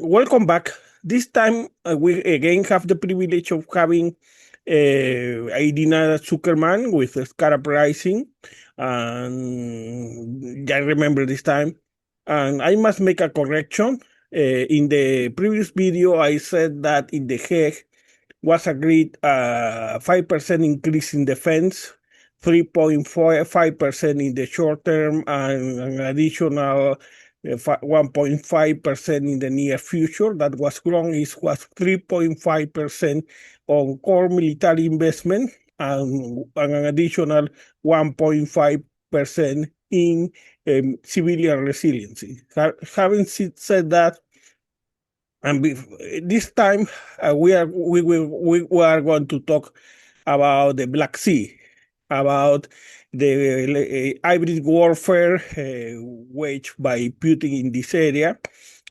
Welcome back. This time we again have the privilege of having Irina Tsukerman with Scarab Rising. And I remember this time. And I must make a correction. In the previous video, I said that in the Hague was agreed 5% increase in defense, 3.5% in the short term, and an additional 1.5% in the near future. That was wrong. It was 3.5% on core military investment and an additional 1.5% in civilian resiliency. Having said that, and this time we are going to talk about the Black Sea, about the hybrid warfare waged by Putin in this area,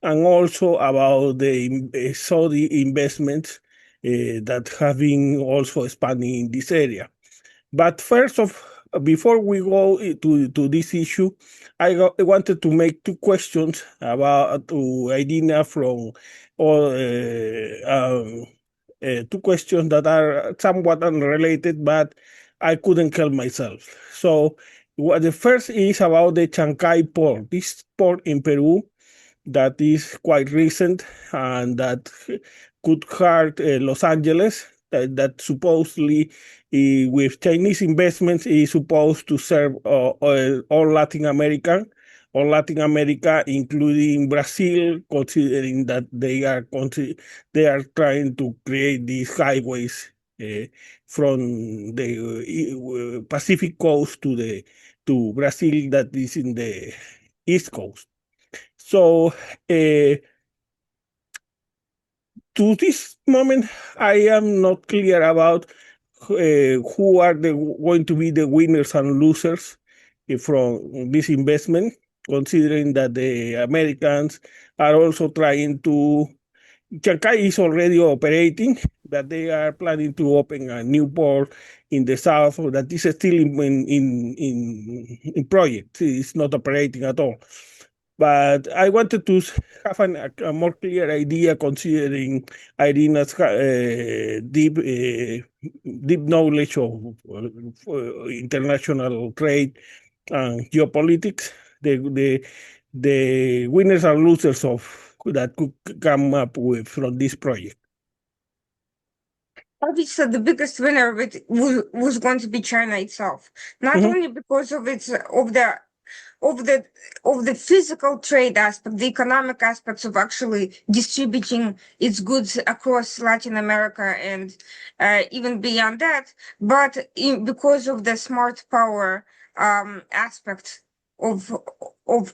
and also about the Saudi investments that have been also expanding in this area. But before we go to this issue, I wanted to make two questions about to Irina from two questions that are somewhat unrelated, but I couldn't help myself. So the first is about the Chancay Port, this port in Peru that is quite recent and that could hurt Los Angeles, that supposedly with Chinese investments is supposed to serve all Latin America, including Brazil, considering that they are trying to create these highways from the Pacific coast to Brazil that is in the East Coast. So to this moment, I am not clear about who are going to be the winners and losers from this investment, considering that the Americans are also trying to. Chancay is already operating, but they are planning to open a new port in the south that is still in project. It's not operating at all. But I wanted to have a more clear idea, considering Irina's deep knowledge of international trade and geopolitics, the winners and losers of that could come up with from this project. Obviously, the biggest winner of it was going to be China itself, not only because of its of the physical trade aspect, the economic aspects of actually distributing its goods across Latin America and even beyond that, but because of the smart power aspect of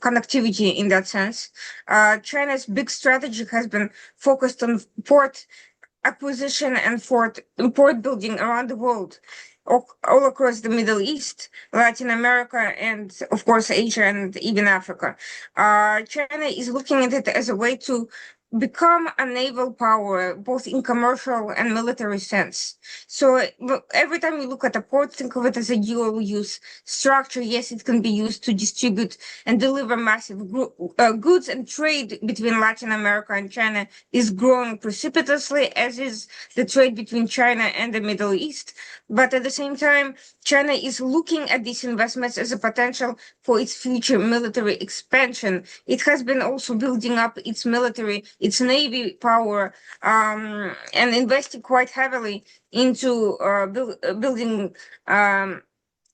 connectivity in that sense. China's big strategy has been focused on port acquisition and port building around the world, all across the Middle East, Latin America, and of course Asia and even Africa. China is looking at it as a way to become a naval power, both in commercial and military sense. So every time you look at a port, think of it as a dual use structure. Yes, it can be used to distribute and deliver massive goods, and trade between Latin America and China is growing precipitously, as is the trade between China and the Middle East. But at the same time, China is looking at these investments as a potential for its future military expansion. It has been also building up its military, its navy power, and investing quite heavily into building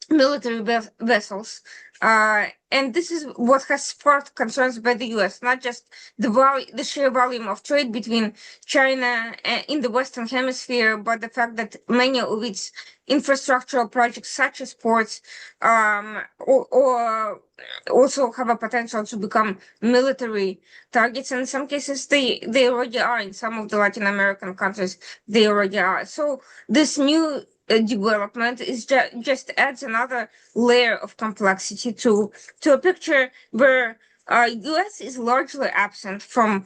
military vessels. And this is what has sparked concerns by the U.S., not just the sheer volume of trade between China in the Western Hemisphere, but the fact that many of its infrastructural projects, such as ports, or also have a potential to become military targets. And in some cases, they already are. In some of the Latin American countries, they already are. So this new development is just adds another layer of complexity to a picture where U.S. is largely absent from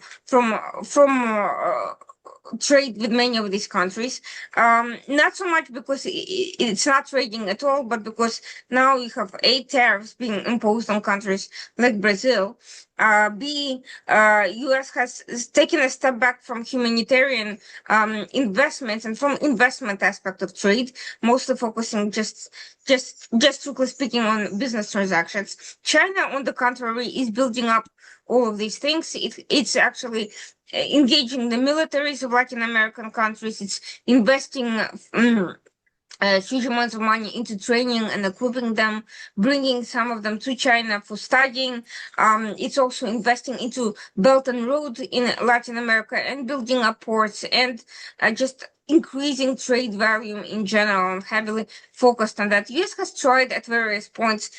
trade with many of these countries. Not so much because it's not trading at all, but because now you have A, tariffs being imposed on countries like Brazil. B, U.S. has taken a step back from humanitarian investments and from investment aspect of trade, mostly focusing just strictly speaking on business transactions. China, on the contrary, is building up all of these things. It's actually engaging the militaries of Latin American countries. It's investing huge amounts of money into training and equipping them, bringing some of them to China for studying. It's also investing into Belt&Road in Latin America and building up ports and just increasing trade volume in general and heavily focused on that. US has tried at various points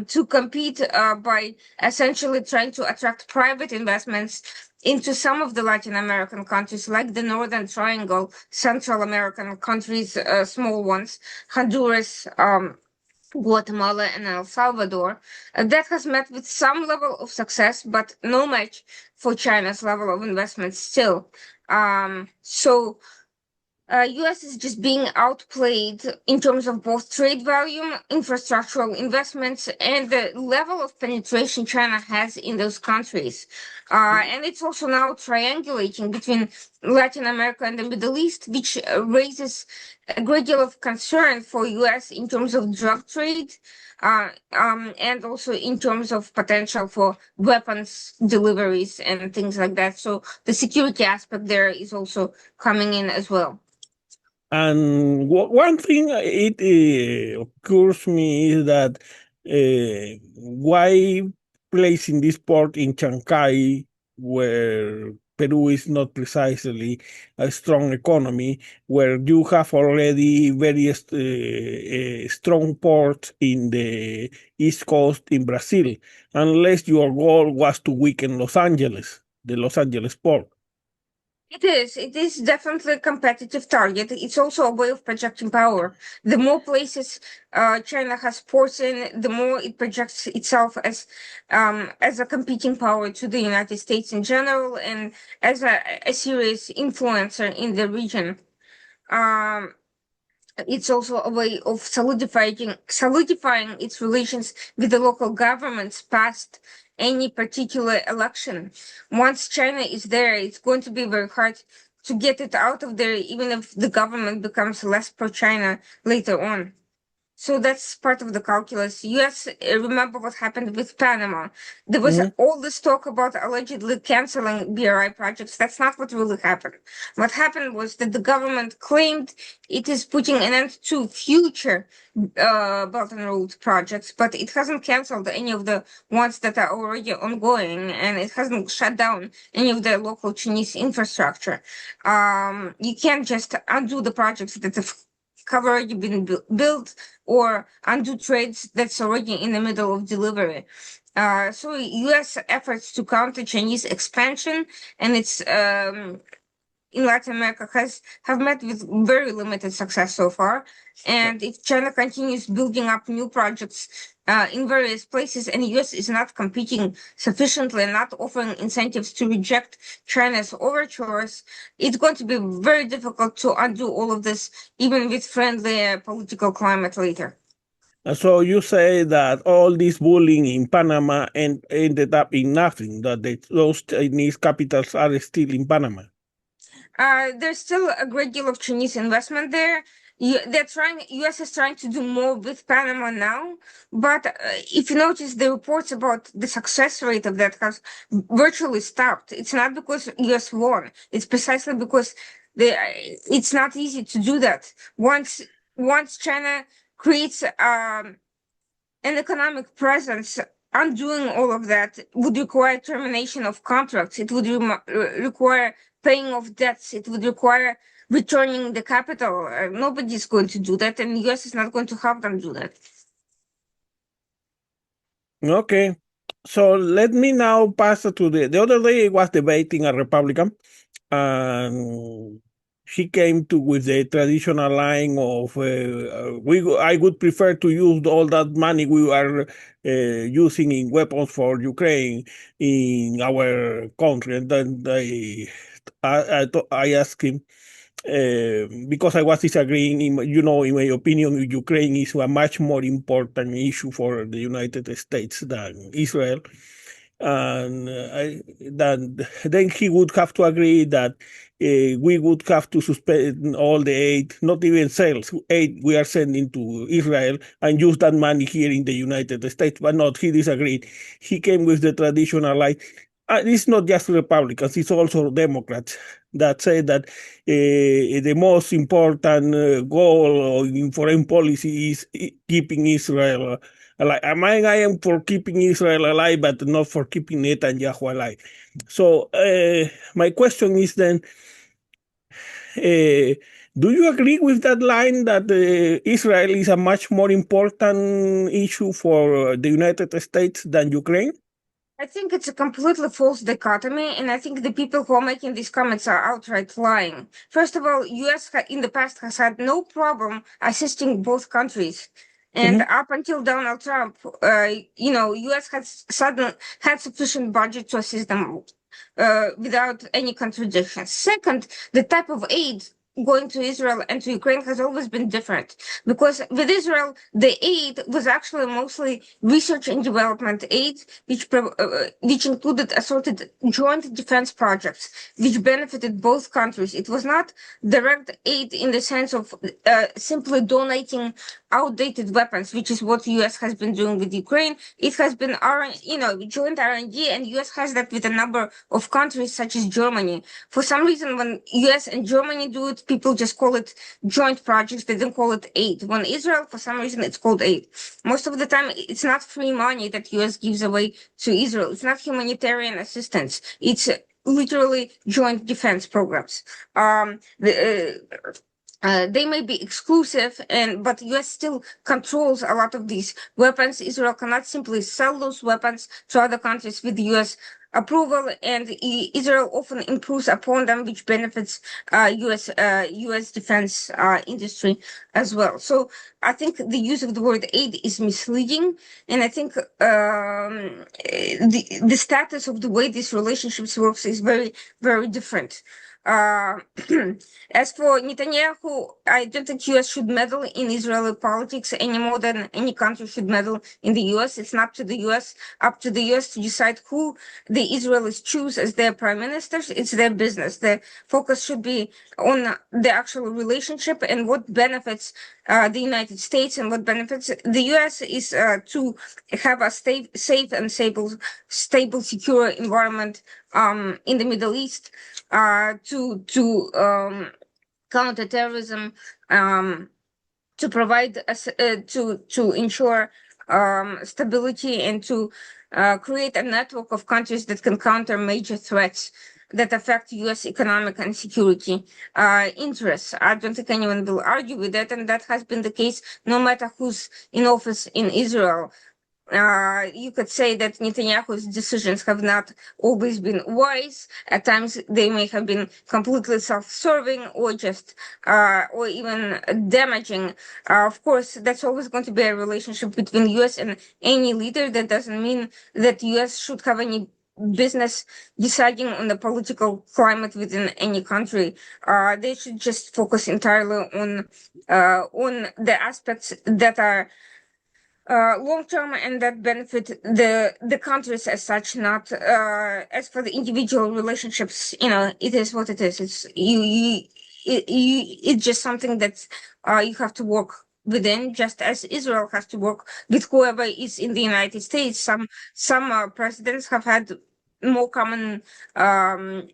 to compete by essentially trying to attract private investments into some of the Latin American countries, like the Northern Triangle, Central American countries, small ones, Honduras, Guatemala, and El Salvador. That has met with some level of success, but no match for China's level of investment still. US is just being outplayed in terms of both trade volume, infrastructural investments, and the level of penetration China has in those countries. And it's also now triangulating between Latin America and the Middle East, which raises a great deal of concern for US in terms of drug trade, and also in terms of potential for weapons deliveries and things like that. So the security aspect there is also coming in as well. And one thing it occurs me is that why placing this port in Chancay, where Peru is not precisely a strong economy, where you have already very strong ports in the East Coast in Brazil, unless your goal was to weaken Los Angeles, the Los Angeles port. It is definitely a competitive target. It's also a way of projecting power. The more places China has ports in, the more it projects itself as a competing power to the United States in general and as a serious influencer in the region. It's also a way of solidifying its relations with the local governments past any particular election. Once China is there, it's going to be very hard to get it out of there, even if the government becomes less pro-China later on. So that's part of the calculus. US, remember what happened with Panama. There was all this talk about allegedly canceling BRI projects. That's not what really happened. What happened was that the government claimed it is putting an end to future Belt and Road projects, but it hasn't canceled any of the ones that are already ongoing, and it hasn't shut down any of the local Chinese infrastructure. You can't just undo the projects that have already been built or undo trades that's already in the middle of delivery. So U.S. efforts to counter Chinese expansion and its in Latin America have met with very limited success so far. And if China continues building up new projects in various places and US is not competing sufficiently and not offering incentives to reject China's overtures, it's going to be very difficult to undo all of this, even with friendly political climate later. So you say that all this bullying in Panama ended up in nothing, that those Chinese capitals are still in Panama. There's still a great deal of Chinese investment there. US is trying to do more with Panama now, but if you notice the reports about the success rate of that has virtually stopped. It's not because US won. It's precisely because it's not easy to do that. Once China creates an economic presence, undoing all of that would require termination of contracts. It would require paying off debts. It would require returning the capital. Nobody's going to do that, and the US is not going to help them do that. Okay. So let me now pass to the other day I was debating a Republican, and he came to with the traditional line of I would prefer to use all that money we are using in weapons for Ukraine in our country, and then I asked him because I was disagreeing. In my opinion, Ukraine is a much more important issue for the United States than Israel. And then he would have to agree that we would have to suspend all the aid, not even sales aid we are sending to Israel, and use that money here in the United States. But not, he disagreed. He came with the traditional like, it's not just Republicans, it's also Democrats that say that the most important goal in foreign policy is keeping Israel alive. I am for keeping Israel alive, but not for keeping Netanyahu alive. So my question is then, do you agree with that line that Israel is a much more important issue for the United States than Ukraine? I think it's a completely false dichotomy, and I think the people who are making these comments are outright lying. First of all, U.S. In the past has had no problem assisting both countries, and Mm-hmm. up until Donald Trump, U.S. had sufficient budget to assist them without any contradictions. Second, the type of aid going to Israel and to Ukraine has always been different because with Israel, the aid was actually mostly research and development aid, which included assorted joint defense projects, which benefited both countries. It was not direct aid in the sense of simply donating outdated weapons, which is what U.S. has been doing with Ukraine. It has been joint R&D, and U.S. has that with a number of countries such as Germany. For some reason, when U.S. and Germany do it, people just call it joint projects. They don't call it aid. When Israel, for some reason, it's called aid. Most of the time, it's not free money that U.S. gives away to Israel. It's not humanitarian assistance. It's literally joint defense programs. They may be exclusive, but U.S. still controls a lot of these weapons. Israel cannot simply sell those weapons to other countries with U.S. approval, and Israel often improves upon them, which benefits U.S. defense industry as well. So I think the use of the word aid is misleading, and I think the status of the way these relationships works is very, very different. Uh, as for Netanyahu, I don't think U.S. should meddle in Israeli politics any more than any country should meddle in the U.S. It's not to the U.S. up to the U.S. to decide who the Israelis choose as their prime ministers. It's their business. The focus should be on the actual relationship and what benefits the United States and what benefits the U.S. is to have a safe and stable, secure environment in the Middle East, to counter terrorism, to provide to ensure stability and to create a network of countries that can counter major threats that affect U.S. economic and security interests. I don't think anyone will argue with that, and that has been the case no matter who's in office in Israel. You could say that Netanyahu's decisions have not always been wise. At times, they may have been completely self-serving or just, or even damaging. Of course, that's always going to be a relationship between U.S. and any leader. That doesn't mean that U.S. should have any business deciding on the political climate within any country. They should just focus entirely on the aspects that are long term and that benefit the countries as such, not as for the individual relationships. It is what it is. It's just something that you have to work within, just as Israel has to work with whoever is in the United States. Some presidents have had more common ground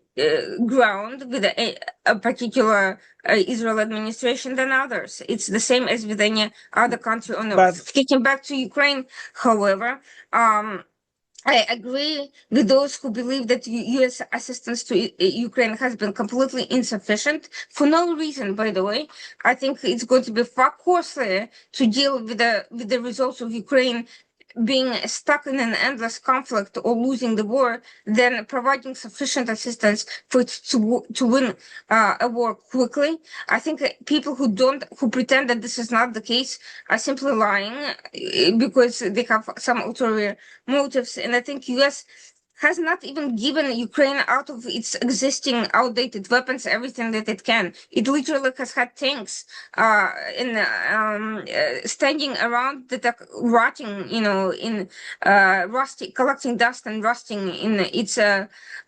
with a particular Israel administration than others. It's the same as with any other country on earth. Getting back to Ukraine, however, I agree with those who believe that U.S. assistance to Ukraine has been completely insufficient for no reason, by the way. I think it's going to be far costlier to deal with the results of Ukraine being stuck in an endless conflict or losing the war than providing sufficient assistance for it to win a war quickly. I think that people who pretend that this is not the case are simply lying because they have some ulterior motives. And I think U.S. has not even given Ukraine out of its existing outdated weapons everything that it can. It literally has had tanks standing around that are rotting, in rusty, collecting dust and rusting in its in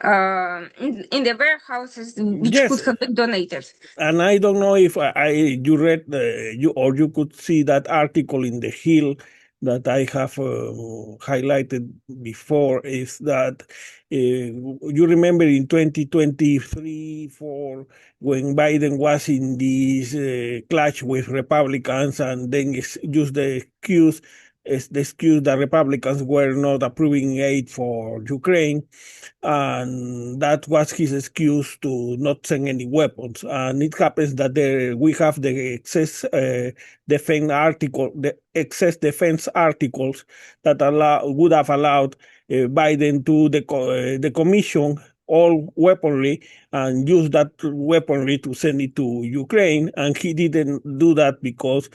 the warehouses, which Yes, could have been donated. and I don't know if you read you could see that article in the Hill that I have highlighted before. Is that you remember in 2023 4 when Biden was in this clash with Republicans and then used the excuse that Republicans were not approving aid for Ukraine, and that was his excuse to not send any weapons. And it happens that we have the excess defense articles that would have allowed Biden to the commission all weaponry and use that weaponry to send it to Ukraine, and he didn't do that because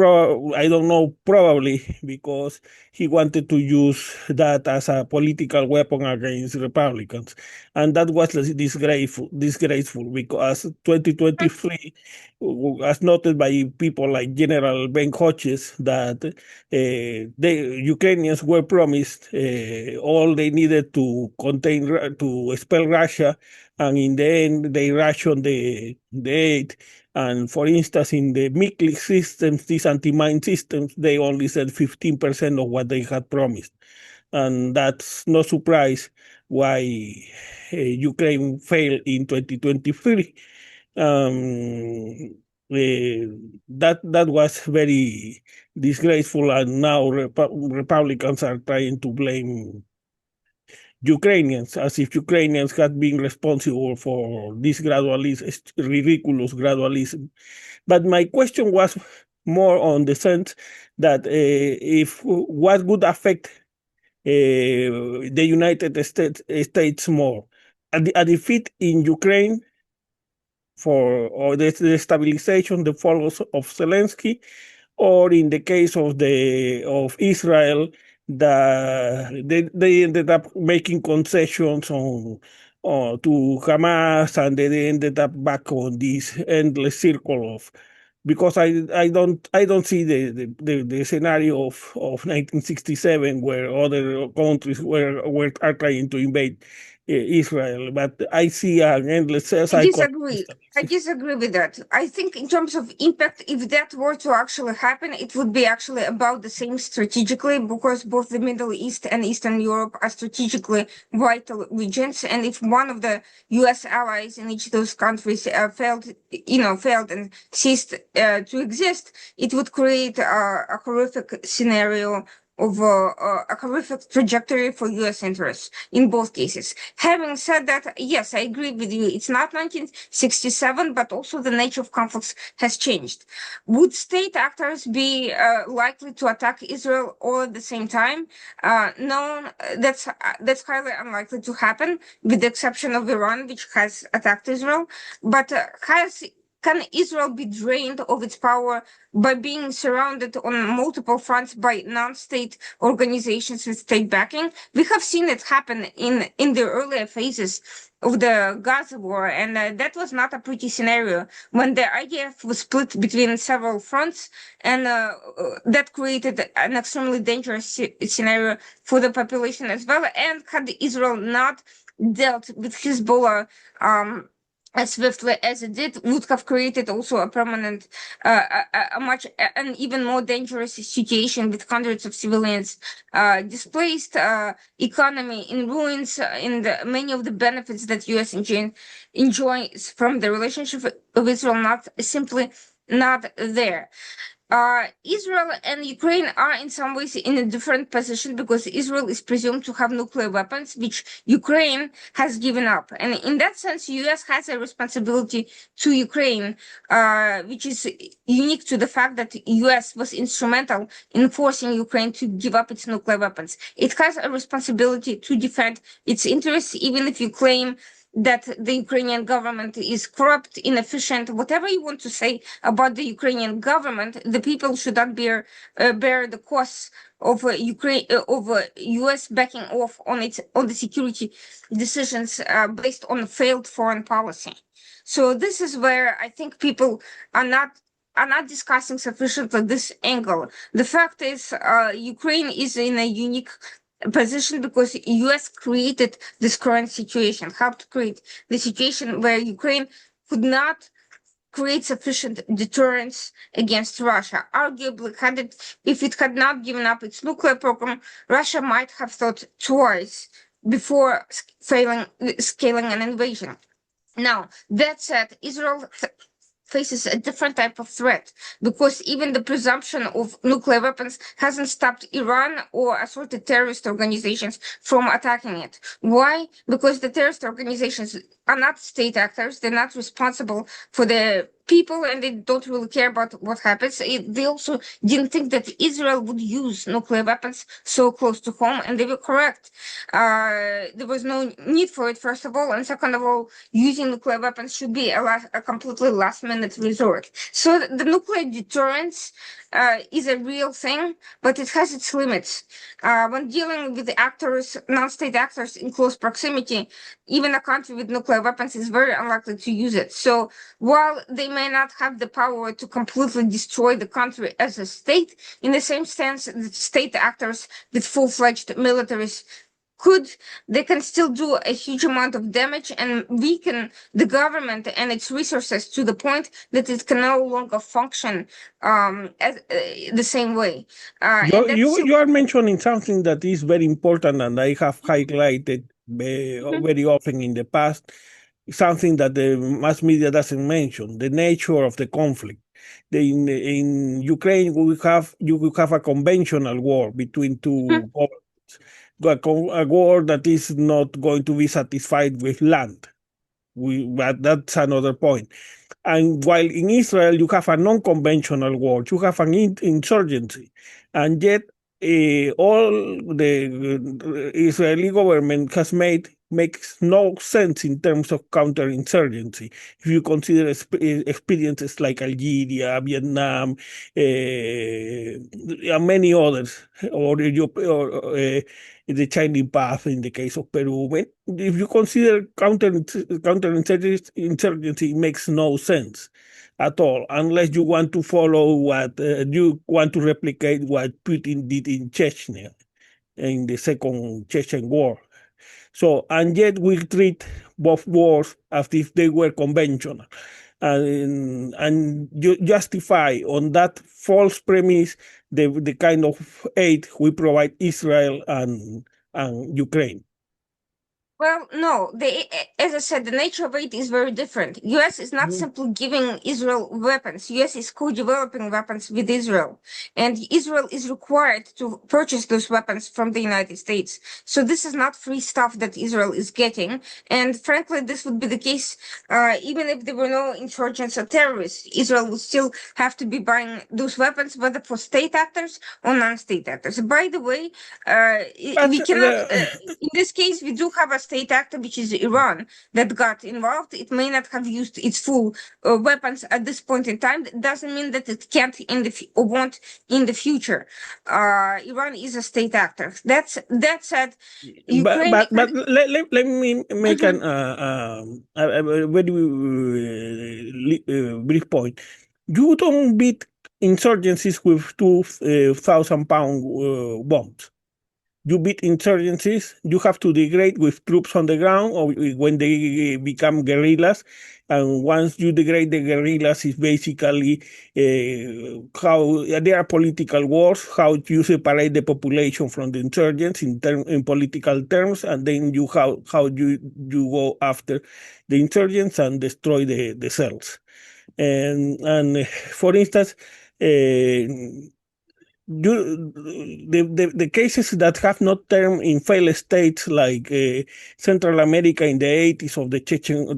I don't know, probably because he wanted to use that as a political weapon against Republicans. And that was disgraceful because 2023, as noted by people like General Ben Hodges, that the Ukrainians were promised all they needed to expel Russia, and in the end, they rationed the aid. And for instance, in the MICLIC systems, these anti-mine systems, they only said 15% of what they had promised. And that's no surprise why Ukraine failed in 2023. That was very disgraceful, and now Republicans are trying to blame Ukrainians, as if Ukrainians had been responsible for this ridiculous gradualism. But my question was more on the sense that if what would affect the United States more, a defeat in Ukraine or the stabilization, the fall of Zelensky, or in the case of Israel, they ended up making concessions to Hamas, and they ended up back on this endless circle of, because I don't see the scenario of 1967 where other countries are trying to invade Israel, but I see an endless I cycle. disagree. I disagree with that. I think in terms of impact, if that were to actually happen, it would be actually about the same strategically, because both the Middle East and Eastern Europe are strategically vital regions. And if one of the U.S. allies in each of those countries failed and ceased to exist, it would create a horrific scenario of a horrific trajectory for U.S. interests in both cases. Having said that, yes, I agree with you. It's not 1967, but also the nature of conflicts has changed. Would state actors be likely to attack Israel all at the same time? No, that's highly unlikely to happen, with the exception of Iran, which has attacked Israel. But can Israel be drained of its power by being surrounded on multiple fronts by non-state organizations with state backing? We have seen it happen in the earlier phases of the Gaza war, and that was not a pretty scenario when the IDF was split between several fronts, and that created an extremely dangerous scenario for the population as well. And had Israel not dealt with Hezbollah as swiftly as it did, would have created also a permanent, an even more dangerous situation with hundreds of civilians displaced, economy in ruins, and many of the benefits that U.S. enjoys from the relationship of Israel not there. Israel and Ukraine are in some ways in a different position because Israel is presumed to have nuclear weapons, which Ukraine has given up. And in that sense, US has a responsibility to Ukraine, which is unique to the fact that US was instrumental in forcing Ukraine to give up its nuclear weapons. It has a responsibility to defend its interests, even if you claim that the Ukrainian government is corrupt, inefficient, whatever you want to say about the Ukrainian government, the people should not bear the costs of Ukraine of U.S. backing off on the security decisions based on failed foreign policy. So this is where I think people are not discussing sufficiently this angle. The fact is, Ukraine is in a unique position because US created this current situation, helped create the situation where Ukraine could not create sufficient deterrence against Russia. Arguably, if it had not given up its nuclear program, Russia might have thought twice before scaling an invasion. Now, that said, Israel faces a different type of threat because even the presumption of nuclear weapons hasn't stopped Iran or assorted terrorist organizations from attacking it. Why? Because the terrorist organizations are not state actors. They're not responsible for the people and they don't really care about what happens. They also didn't think that Israel would use nuclear weapons so close to home, and they were correct. There was no need for it, first of all, and second of all, using nuclear weapons should be a completely last-minute resort. So the nuclear deterrence is a real thing, but it has its limits. When dealing with the actors, non-state actors in close proximity, even a country with nuclear weapons is very unlikely to use it. So while they may not have the power to completely destroy the country as a state, in the same sense that state actors with full-fledged militaries they can still do a huge amount of damage and weaken the government and its resources to the point that it can no longer function the same way. And that's You are mentioning something that is very important, and I have highlighted very often in the past. Something that the mass media doesn't mention: the nature of the conflict. In Ukraine, you will have a conventional war between two governments, a war that is not going to be satisfied with land. But that's another point. And while in Israel you have a non-conventional war, you have an insurgency, and yet all the Israeli government has made makes no sense in terms of counterinsurgency. If you consider experiences like Algeria, Vietnam, and many others, or the Chinese path in the case of Peru. If you consider counterinsurgency, it makes no sense at all, unless you want to follow what you want to replicate what Putin did in Chechnya in the second Chechen war. So, and yet we treat both wars as if they were conventional. And you justify on that false premise the kind of aid we provide Israel and Ukraine. Well, no, as I said, the nature of it is very different. US is not simply giving Israel weapons. US is co-developing weapons with Israel. And Israel is required to purchase those weapons from the United States. So this is not free stuff that Israel is getting. And frankly, this would be the case even if there were no insurgents or terrorists. Israel would still have to be buying those weapons, whether for state actors or non-state actors. By the way, we cannot, in this case, we do have a state actor, which is Iran, that got involved. It may not have used its full weapons at this point in time. It doesn't mean that it can't or won't in the future. Iran is a state actor. That said, Ukraine. But let me make a very brief point. You don't beat insurgencies with 2,000-pound bombs. You beat insurgencies, you have to degrade with troops on the ground or when they become guerrillas. And once you degrade the guerrillas, it's basically how there are political wars, how you separate the population from the insurgents in political terms, and then how you go after the insurgents and destroy the cells. And for instance, The cases that have not turned in failed states like Central America in the 80s of the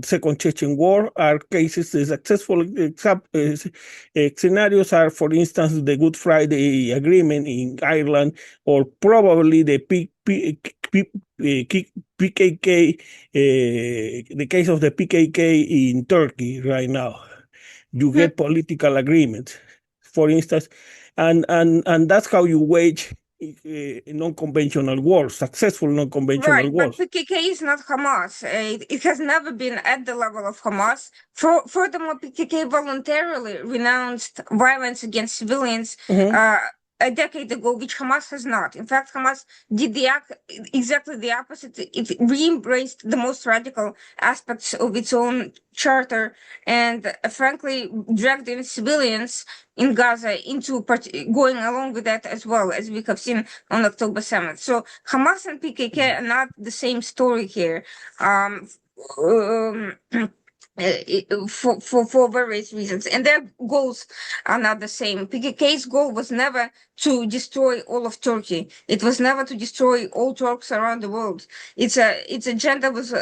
Second Chechen War are cases. The successful scenarios are, for instance, the Good Friday Agreement in Ireland, or probably the PKK, the case of the PKK in Turkey right now. You get political agreements, for instance, and that's how you wage non-conventional wars, successful non-conventional Right, but wars. PKK is not Hamas. It has never been at the level of Hamas. Furthermore, PKK voluntarily renounced violence against civilians a decade ago, which Hamas has not. In fact, Hamas did exactly the opposite. It re-embraced the most radical aspects of its own charter and, frankly, dragged in civilians in Gaza into going along with that, as well as we have seen on October 7th. So Hamas and PKK are not the same story here. Um, for various reasons, and their goals are not the same. PKK's goal was never to destroy all of Turkey. It was never to destroy all Turks around the world. Its agenda was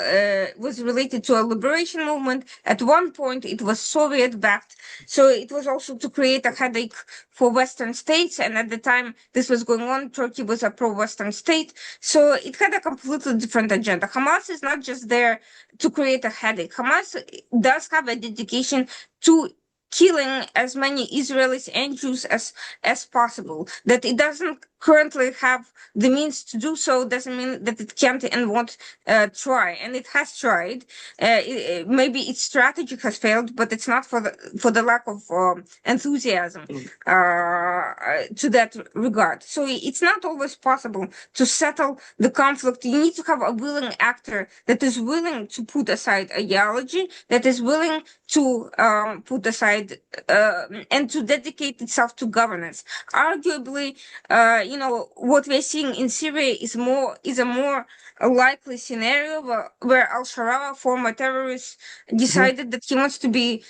related to a liberation movement. At one point, it was Soviet backed, so it was also to create a headache for Western states. And at the time this was going on, Turkey was a pro-Western state, so it had a completely different agenda. Hamas is not just there to create a headache. Hamas does have a dedication to killing as many Israelis and Jews as possible. That it doesn't currently have the means to do so doesn't mean that it can't and won't try. And it has tried. Maybe its strategy has failed, but it's not for the lack of enthusiasm to that regard. So it's not always possible to settle the conflict. You need to have a willing actor that is willing to put aside ideology, that is willing to put aside and to dedicate itself to governance. Arguably, what we're seeing in Syria is a more likely scenario where al-Sharaa, former terrorist, decided that he wants to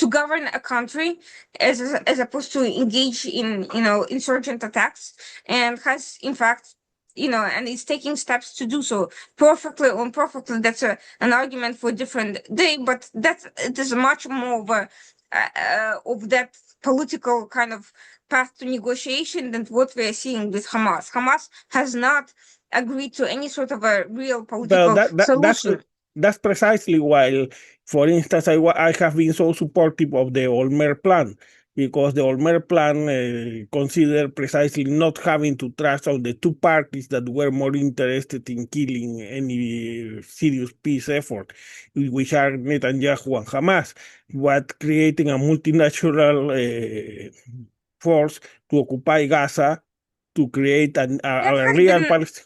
govern a country as opposed to engage in insurgent attacks, and has in fact and is taking steps to do so perfectly or imperfectly. That's an argument for a different day, but it is much more of that political kind of path to negotiation than what we are seeing with Hamas. Hamas has not agreed to any sort of a real Well, political solution. that's precisely why, for instance, I have been so supportive of the Olmer plan, because the Olmer plan considered precisely not having to trust on the two parties that were more interested in killing any serious peace effort, which are Netanyahu and Hamas, but creating a multinational force to occupy Gaza, to create That a has real been Palestine.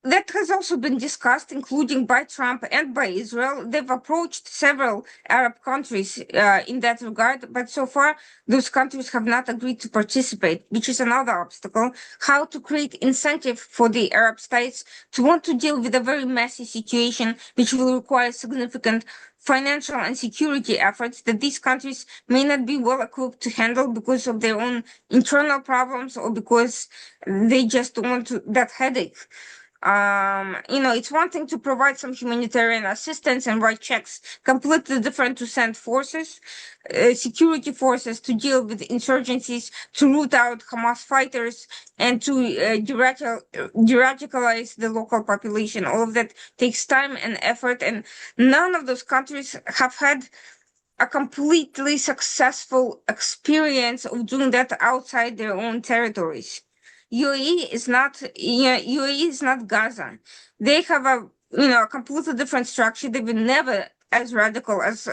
That has also been discussed, including by Trump and by Israel. They've approached several Arab countries in that regard, but so far those countries have not agreed to participate, which is another obstacle. How to create incentive for the Arab states to want to deal with a very messy situation, which will require significant financial and security efforts that these countries may not be well equipped to handle because of their own internal problems, or because they just don't want that headache. It's one thing to provide some humanitarian assistance and write checks, completely different to send forces, security forces to deal with insurgencies, to root out Hamas fighters, and to de-radicalize the local population. All of that takes time and effort, and none of those countries have had a completely successful experience of doing that outside their own territories. UAE is not Gaza. They have a completely different structure. They've been never as radical as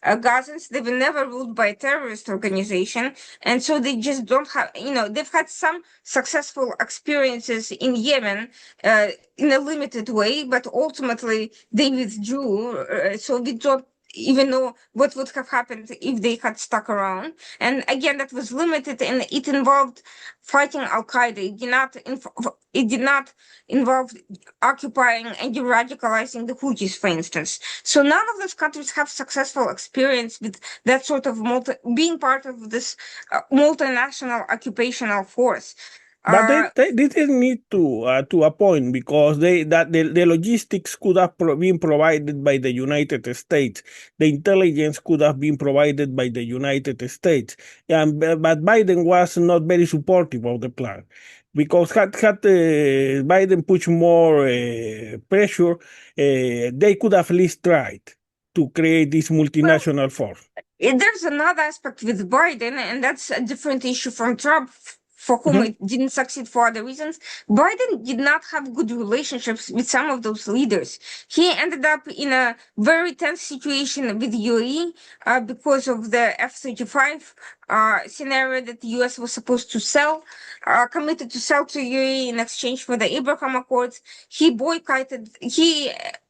Gazans. They've been never ruled by a terrorist organization, and so they just don't have. They've had some successful experiences in Yemen in a limited way, but ultimately they withdrew. So we don't even know what would have happened if they had stuck around. And again, that was limited, and it involved fighting Al Qaeda. It did not involve occupying and de-radicalizing the Houthis, for instance. So none of those countries have successful experience with that sort of being part of this multinational occupational force. But they didn't need to a point, because the logistics could have been provided by the United States. The intelligence could have been provided by the United States. But Biden was not very supportive of the plan, because had Biden pushed more pressure, they could have at least tried to create this multinational force. There's another aspect with Biden, and that's a different issue from Trump, for whom it didn't succeed for other reasons. Biden did not have good relationships with some of those leaders. He ended up in a very tense situation with UAE because of the F-35 scenario that the US was supposed to sell, committed to sell to UAE in exchange for the Abraham Accords. He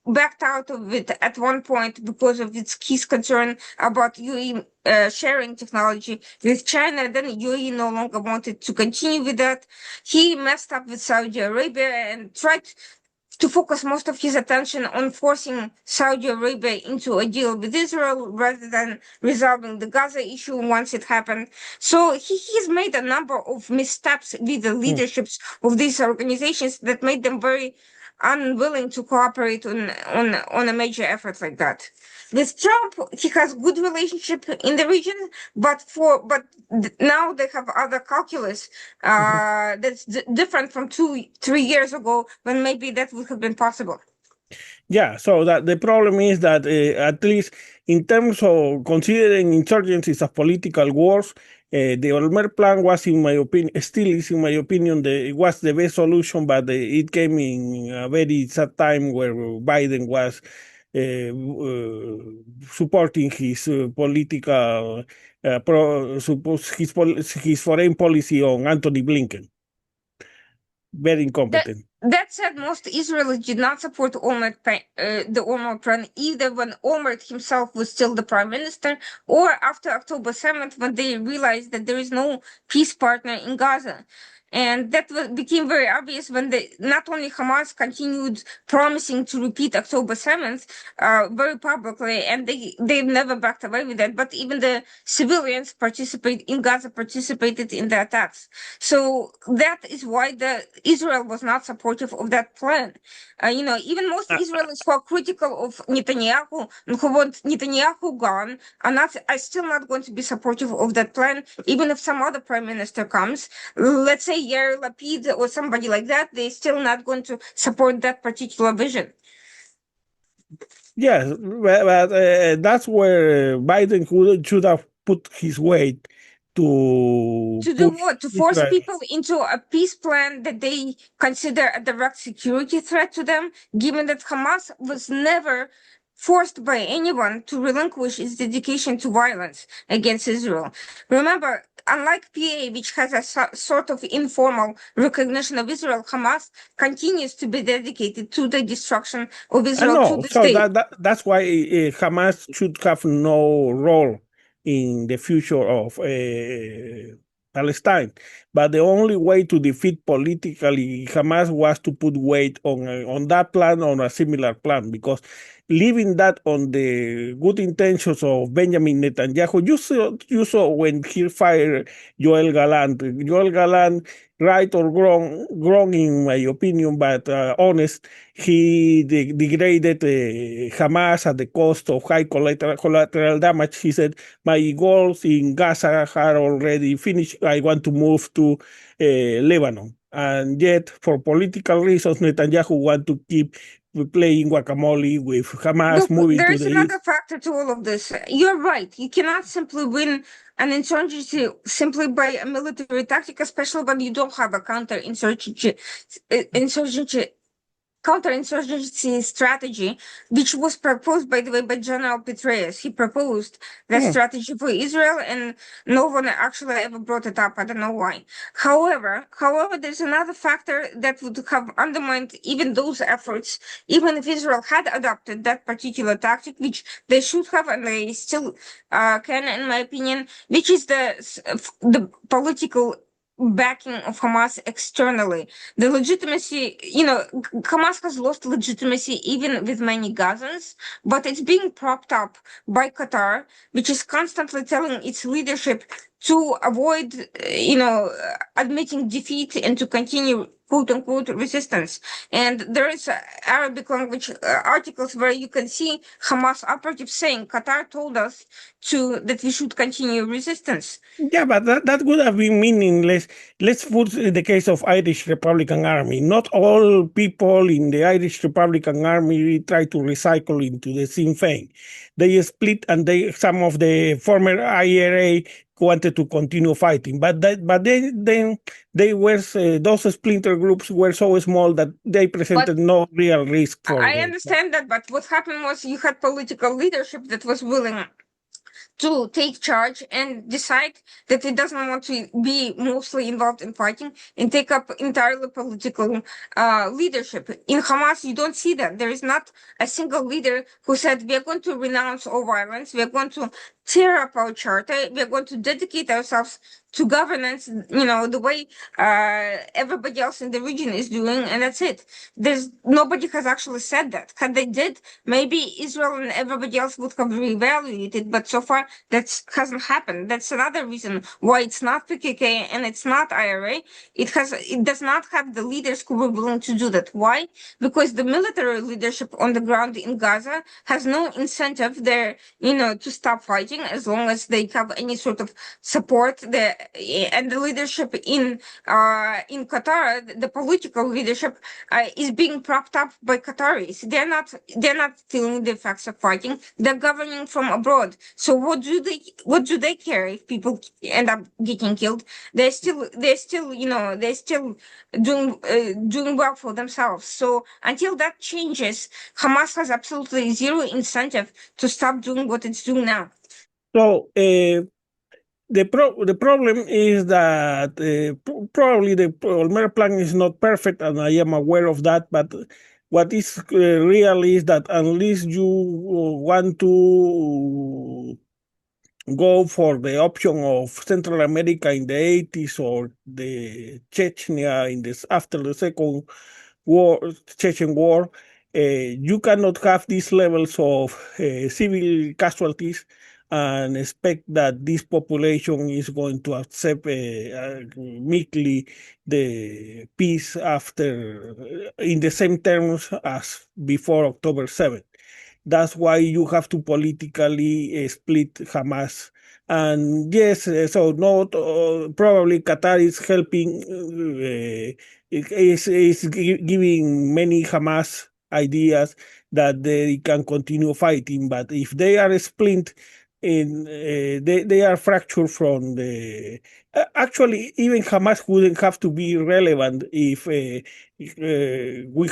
backed out of it at one point because of his concern about UAE sharing technology with China. Then UAE no longer wanted to continue with that. He messed up with Saudi Arabia and tried to focus most of his attention on forcing Saudi Arabia into a deal with Israel rather than resolving the Gaza issue once it happened. So he's made a number of missteps with the leaderships of these organizations that made them very unwilling to cooperate on a major effort like that. With Trump, he has good relationship in the region, but now they have other calculus that's different from 2-3 years ago, when maybe that would have been possible. Yeah, so that the problem is that at least in terms of considering insurgencies as political wars, the Olmer plan was, in my opinion, still is, in my opinion, it was the best solution, but it came in a very sad time where Biden was supporting his political, his foreign policy on Anthony Blinken. Very incompetent. That said, most Israelis did not support the Olmert plan, either when Olmert himself was still the prime minister, or after October 7th, when they realized that there is no peace partner in Gaza. And that became very obvious when not only Hamas continued promising to repeat October 7th very publicly, and they've never backed away with that, but even the civilians in Gaza participated in the attacks. So that is why Israel was not supportive of that plan. Even most Israelis who are critical of Netanyahu and who want Netanyahu gone are still not going to be supportive of that plan, even if some other prime minister comes. Let's say Yair Lapid or somebody like that, they're still not going to support that particular vision. Yes, but that's where Biden should have put his weight to do what? To force Israel. people into a peace plan that they consider a direct security threat to them, given that Hamas was never forced by anyone to relinquish its dedication to violence against Israel. Remember, unlike PA, which has a sort of informal recognition of Israel, Hamas continues to be dedicated to the destruction of Israel to this day. That's why Hamas should have no role in the future of Palestine. But the only way to defeat politically Hamas was to put weight on that plan, on a similar plan, because leaving that on the good intentions of Benjamin Netanyahu, you saw when he fired Yoel Galant. Yoel Galant, right or wrong in my opinion, but honest, he degraded Hamas at the cost of high collateral damage. He said, my goals in Gaza are already finished. I want to move to Lebanon. And yet, for political reasons, Netanyahu want to keep playing guacamole with Hamas moving to the east. There's another factor to all of this. You're right. You cannot simply win an insurgency simply by a military tactic, especially when you don't have a counter-insurgency counterinsurgency strategy, which was proposed, by the way, by General Petraeus. He proposed that strategy for Israel, and no one actually ever brought it up. I don't know why. However, there's another factor that would have undermined even those efforts, even if Israel had adopted that particular tactic, which they should have, and they still can, in my opinion, which is the political backing of Hamas externally. The legitimacy, Hamas has lost legitimacy even with many Gazans, but it's being propped up by Qatar, which is constantly telling its leadership to avoid, admitting defeat and to continue quote unquote resistance. And there is Arabic language articles where you can see Hamas operatives saying Qatar told us that we should continue resistance. Yeah, but that would have been meaningless. Let's put the case of Irish Republican Army. Not all people in the Irish Republican Army try to recycle into the Sinn Féin. They split, and some of the former IRA wanted to continue fighting, but then they were those splinter groups were so small that they presented no real risk for. I understand that, but what happened was you had political leadership that was willing to take charge and decide that it doesn't want to be mostly involved in fighting and take up entirely political leadership. In Hamas, you don't see that. There is not a single leader who said, we are going to renounce all violence, we are going to tear up our charter, we are going to dedicate ourselves to governance, the way everybody else in the region is doing, and that's it. Nobody has actually said that. Had they did, maybe Israel and everybody else would have reevaluated, but so far that hasn't happened. That's another reason why it's not PKK and it's not IRA. It does not have the leaders who were willing to do that. Why? Because the military leadership on the ground in Gaza has no incentive there, to stop fighting as long as they have any sort of support there. And the leadership in Qatar, the political leadership, is being propped up by Qataris. They're not feeling the effects of fighting. They're governing from abroad. So what do they care if people end up getting killed? They're still doing well for themselves. So until that changes, Hamas has absolutely zero incentive to stop doing what it's doing now. So the problem is that probably the Olmera plan is not perfect, and I am aware of that. But what is real is that unless you want to go for the option of Central America in the 80s or the Chechnya after the Second Chechen War, you cannot have these levels of civil casualties and expect that this population is going to accept meekly the peace in the same terms as before October 7th. That's why you have to politically split Hamas. And yes, so not probably Qatar is helping, is giving many Hamas ideas that they can continue fighting. But if they are split, they are fractured from the. Actually, even Hamas wouldn't have to be relevant if we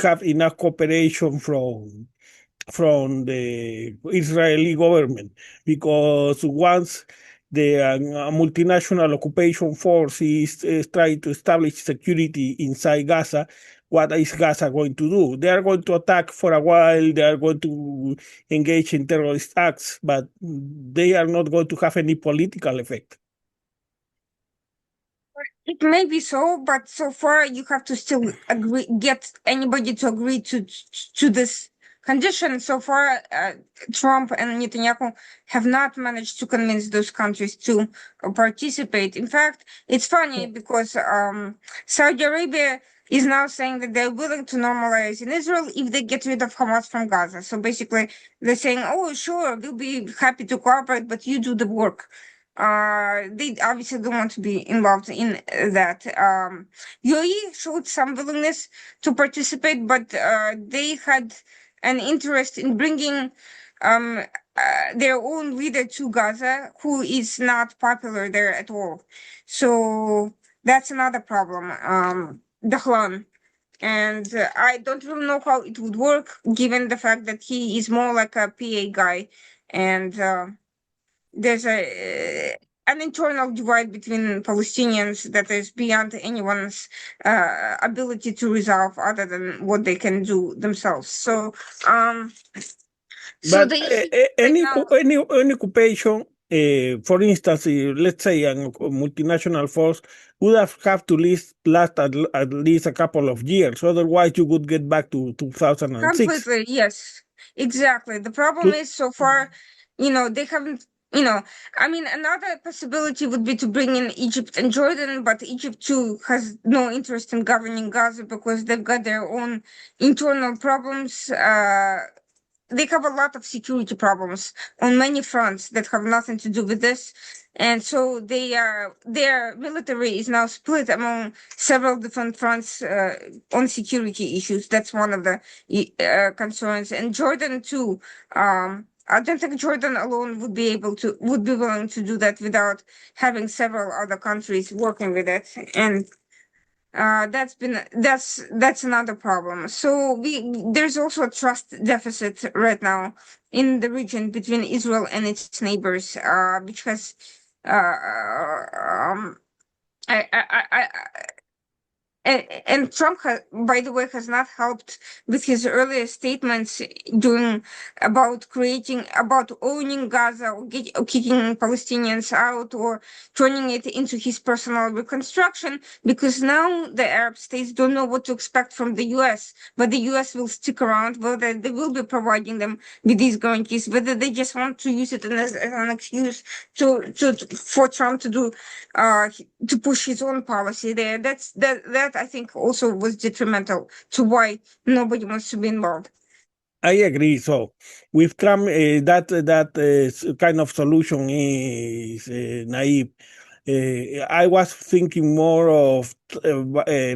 have enough cooperation from the Israeli government, because once the multinational occupation force is trying to establish security inside Gaza, what is Gaza going to do? They are going to attack for a while, they are going to engage in terrorist acts, but they are not going to have any political effect. It may be so, but so far you have to still get anybody to agree to this condition. So far, Trump and Netanyahu have not managed to convince those countries to participate. In fact, it's funny because Saudi Arabia is now saying that they're willing to normalize in Israel if they get rid of Hamas from Gaza. So basically, they're saying, oh, sure, we'll be happy to cooperate, but you do the work. They obviously don't want to be involved in that. UAE showed some willingness to participate, but they had an interest in bringing their own leader to Gaza, who is not popular there at all. So that's another problem. Dahlan. And I don't really know how it would work, given the fact that he is more like a PA guy, and there's an internal divide between Palestinians that is beyond anyone's ability to resolve, other than what they can do themselves. Um, so But the issue right now, any occupation, for instance, let's say a multinational force would have to last at least a couple of years. Otherwise, you would get back to 2006. completely, yes, exactly. The problem To- is, so far, they haven't. I mean, another possibility would be to bring in Egypt and Jordan, but Egypt too has no interest in governing Gaza because they've got their own internal problems. They have a lot of security problems on many fronts that have nothing to do with this. And so their military is now split among several different fronts on security issues. That's one of the concerns. And Jordan too. I don't think Jordan alone would be willing to do that without having several other countries working with it. And that's another problem. So there's also a trust deficit right now in the region between Israel and its neighbors, which has I and Trump, by the way, has not helped with his earlier statements doing about owning Gaza or kicking Palestinians out or turning it into his personal reconstruction. Because now the Arab states don't know what to expect from the U.S. But the U.S. will stick around, whether they will be providing them with these guarantees, whether they just want to use it as an excuse for Trump to do uh, to push his own policy there. That I think also was detrimental to why nobody wants to be involved. I agree. So with Trump, that kind of solution is naive. I was thinking more of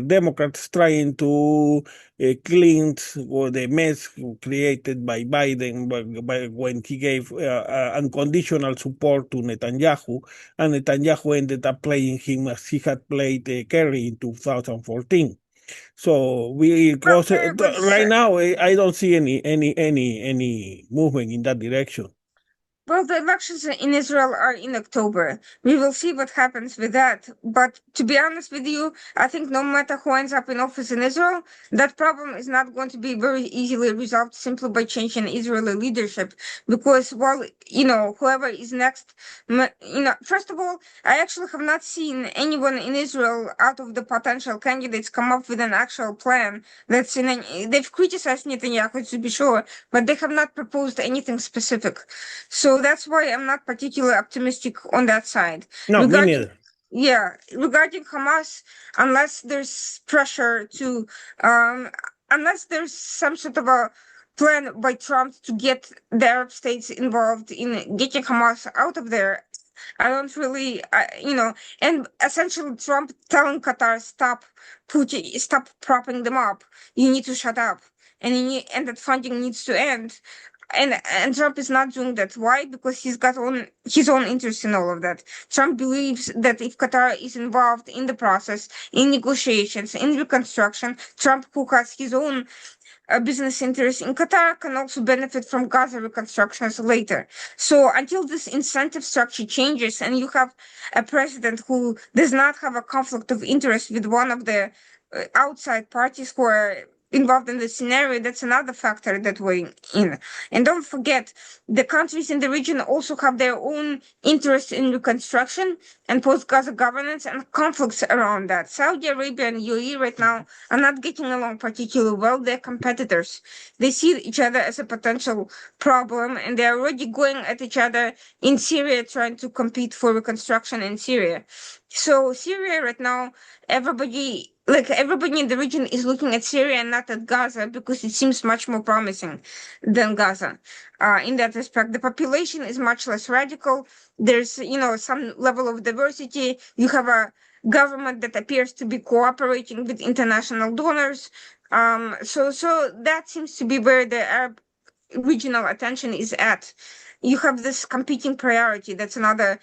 Democrats trying to clean the mess created by Biden when he gave unconditional support to Netanyahu, and Netanyahu ended up playing him as he had played Kerry in 2014. So we Well, close Kerry was right now. I don't see any movement in that direction. Well, the elections in Israel are in October. We will see what happens with that. But to be honest with you, I think no matter who ends up in office in Israel, that problem is not going to be very easily resolved simply by changing Israeli leadership. Because while, whoever is next, first of all, I actually have not seen anyone in Israel out of the potential candidates come up with an actual plan they've criticized Netanyahu to be sure, but they have not proposed anything specific. So that's why I'm not particularly optimistic on that side. No, me Regarding neither. yeah, regarding Hamas, unless there's pressure to unless there's some sort of a plan by Trump to get the Arab states involved in getting Hamas out of there, I don't really, and essentially Trump telling Qatar stop propping them up. You need to shut up, and that funding needs to end. And Trump is not doing that. Why? Because he's got his own interest in all of that. Trump believes that if Qatar is involved in the process, in negotiations, in reconstruction, Trump, who has his own business interests in Qatar, can also benefit from Gaza reconstructions later. So until this incentive structure changes and you have a president who does not have a conflict of interest with one of the outside parties who are involved in the scenario, that's another factor that weighing in. And don't forget, the countries in the region also have their own interest in reconstruction and post-Gaza governance and conflicts around that. Saudi Arabia and UAE right now are not getting along particularly well. They're competitors. They see each other as a potential problem, and they're already going at each other in Syria, trying to compete for reconstruction in Syria. So Syria right now, everybody in the region is looking at Syria and not at Gaza because it seems much more promising than Gaza. In that respect, the population is much less radical. There's, some level of diversity. You have a government that appears to be cooperating with international donors. So that seems to be where the Arab regional attention is at. You have this competing priority. That's another,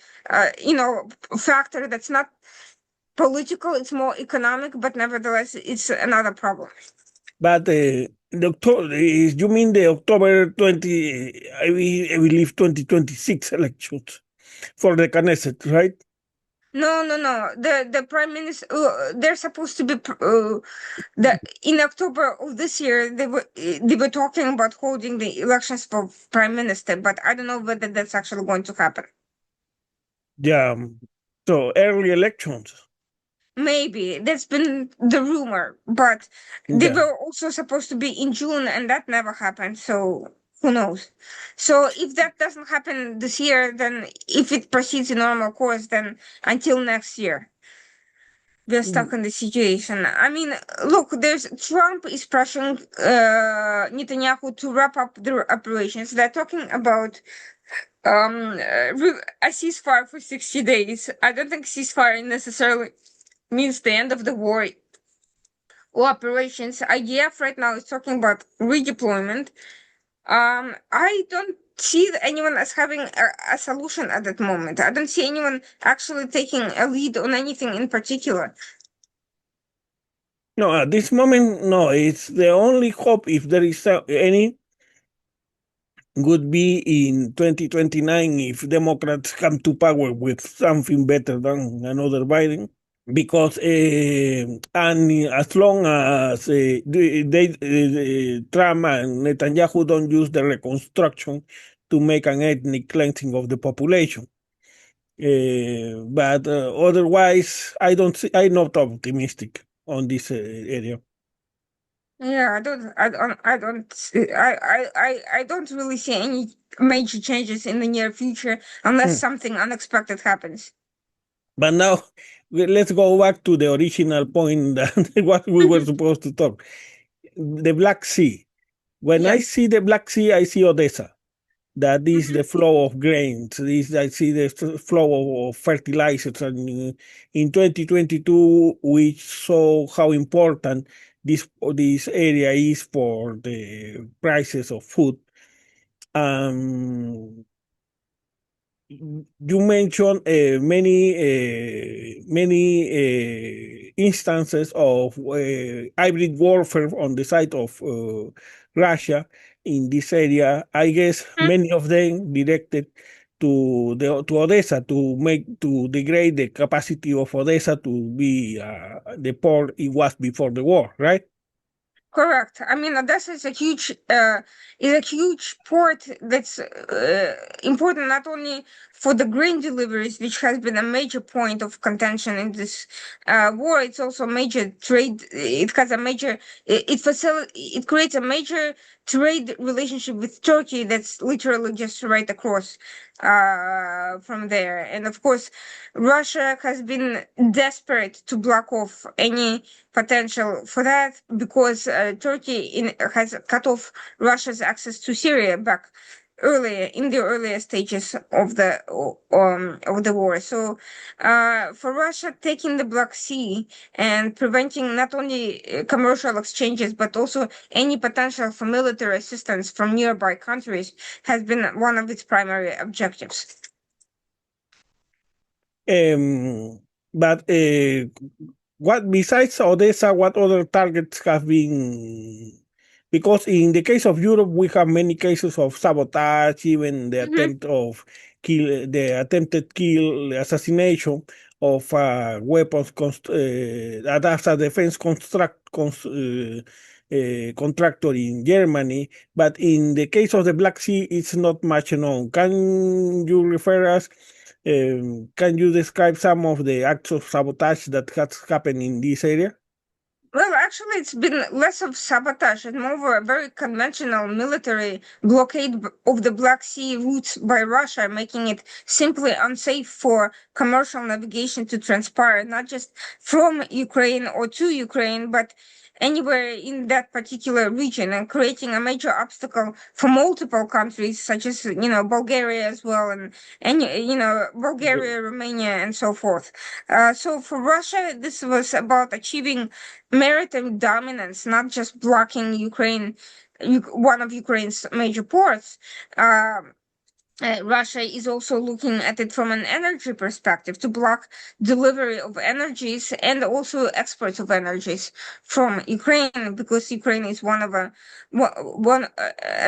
factor that's not political, it's more economic, but nevertheless, it's another problem. But the October, you mean the October 20, I believe 2026 elections for the Knesset, right? No, no, no. The prime minister, they're supposed to be the in October of this year. They were talking about holding the elections for prime minister, but I don't know whether that's actually going to happen. Yeah. So early elections. Maybe that's been the rumor, but they Yeah. were also supposed to be in June, and that never happened. So who knows? So if that doesn't happen this year, then if it proceeds in normal course, then until next year, we're stuck in the situation. I mean, look, there's Trump is pressuring Netanyahu to wrap up their operations. They're talking about a ceasefire for 60 days. I don't think ceasefire necessarily means the end of the war or operations. IDF right now is talking about redeployment. I don't see anyone as having a solution at that moment. I don't see anyone actually taking a lead on anything in particular. No, at this moment, no. It's the only hope, if there is any, would be in 2029 if Democrats come to power with something better than another Biden. Because and as long as Trump and Netanyahu don't use the reconstruction to make an ethnic cleansing of the population. But otherwise, I don't see, I'm not optimistic on this area. Yeah, I don't really see any major changes in the near future unless Hmm. something unexpected happens. But now let's go back to the original point that what we were supposed to talk. The Black Sea. When I Yes. see the Black Sea, I see Odessa. That is Mhm. the flow of grains. This I see the flow of fertilizers. And in 2022, we saw how important this area is for the prices of food. Um, you mentioned many instances of hybrid warfare on the side of Russia in this area. I guess many of them directed to Odessa to degrade the capacity of Odessa to be the port it was before the war, right? Correct. I mean, Odessa is a huge port that's important not only for the grain deliveries, which has been a major point of contention in this war. It's also a major trade. It has a major. It creates a major trade relationship with Turkey that's literally just right across from there. And of course, Russia has been desperate to block off any potential for that because Turkey has cut off Russia's access to Syria back earlier in the earlier stages of the war. So for Russia, taking the Black Sea and preventing not only commercial exchanges but also any potential for military assistance from nearby countries has been one of its primary objectives. But what besides Odessa, what other targets have been? Because in the case of Europe, we have many cases of sabotage, even Mhm. the attempted kill, assassination of weapons as a defense contractor in Germany. But in the case of the Black Sea, it's not much known. Can you refer us? Can you describe some of the acts of sabotage that has happened in this area? Well, actually, it's been less of sabotage and more of a very conventional military blockade of the Black Sea routes by Russia, making it simply unsafe for commercial navigation to transpire, not just from Ukraine or to Ukraine, but anywhere in that particular region, and creating a major obstacle for multiple countries, such as Bulgaria as well, and Bulgaria, Romania, and so forth. So for Russia, this was about achieving maritime dominance, not just blocking one of Ukraine's major ports. Um Russia is also looking at it from an energy perspective to block delivery of energies and also exports of energies from Ukraine, because Ukraine is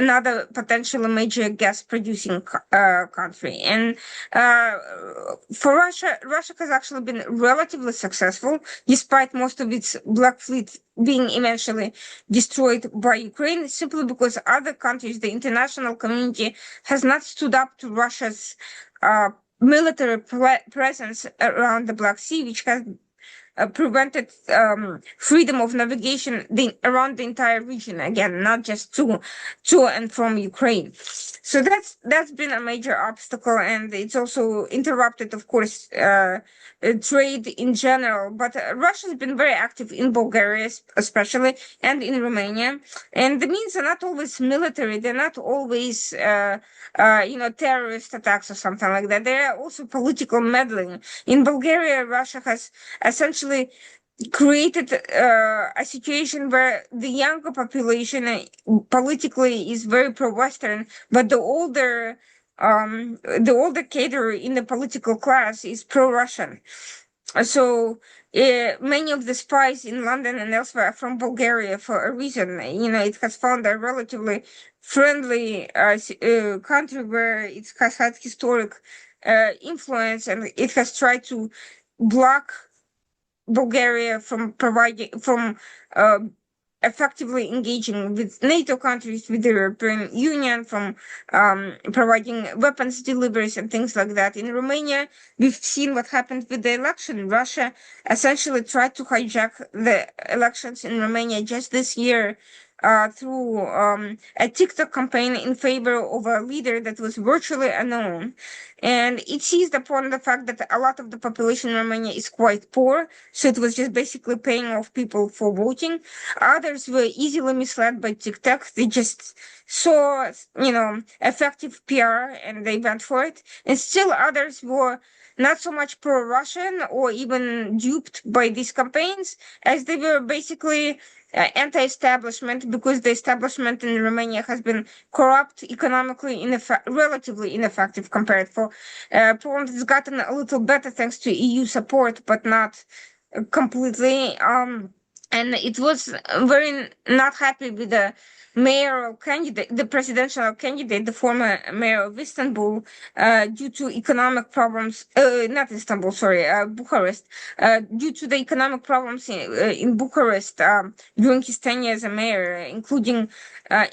another potentially major gas producing country. And uh, for Russia, Russia has actually been relatively successful despite most of its Black Fleet being eventually destroyed by Ukraine, simply because other countries, the international community, has not stood up to Russia's uh, military presence around the Black Sea, which has prevented freedom of navigation around the entire region. Again, not just to and from Ukraine. So that's been a major obstacle, and it's also interrupted, of course, trade in general. But Russia's been very active in Bulgaria, especially, and in Romania. And the means are not always military. They're not always, terrorist attacks or something like that. They're also political meddling. In Bulgaria, Russia has essentially created a situation where the younger population politically is very pro-Western, but the older cadre in the political class is pro-Russian. So many of the spies in London and elsewhere are from Bulgaria for a reason. It has found a relatively friendly country where it has had historic influence, and it has tried to block Bulgaria from uh, effectively engaging with NATO countries, with the European Union, from providing weapons deliveries and things like that. In Romania, we've seen what happened with the election. Russia essentially tried to hijack the elections in Romania just this year. Through a TikTok campaign in favor of a leader that was virtually unknown. And it seized upon the fact that a lot of the population in Romania is quite poor, so it was just basically paying off people for voting. Others were easily misled by TikTok. They just saw, effective PR and they went for it. And still others were not so much pro-Russian or even duped by these campaigns, as they were basically anti-establishment, because the establishment in Romania has been corrupt, economically relatively ineffective compared for Poland. Has gotten a little better thanks to EU support, but not completely. And it was very not happy with the mayoral candidate, the presidential candidate, the former mayor of Istanbul, due to economic problems. Not Istanbul, sorry, Bucharest. Due to the economic problems in Bucharest during his tenure as a mayor, including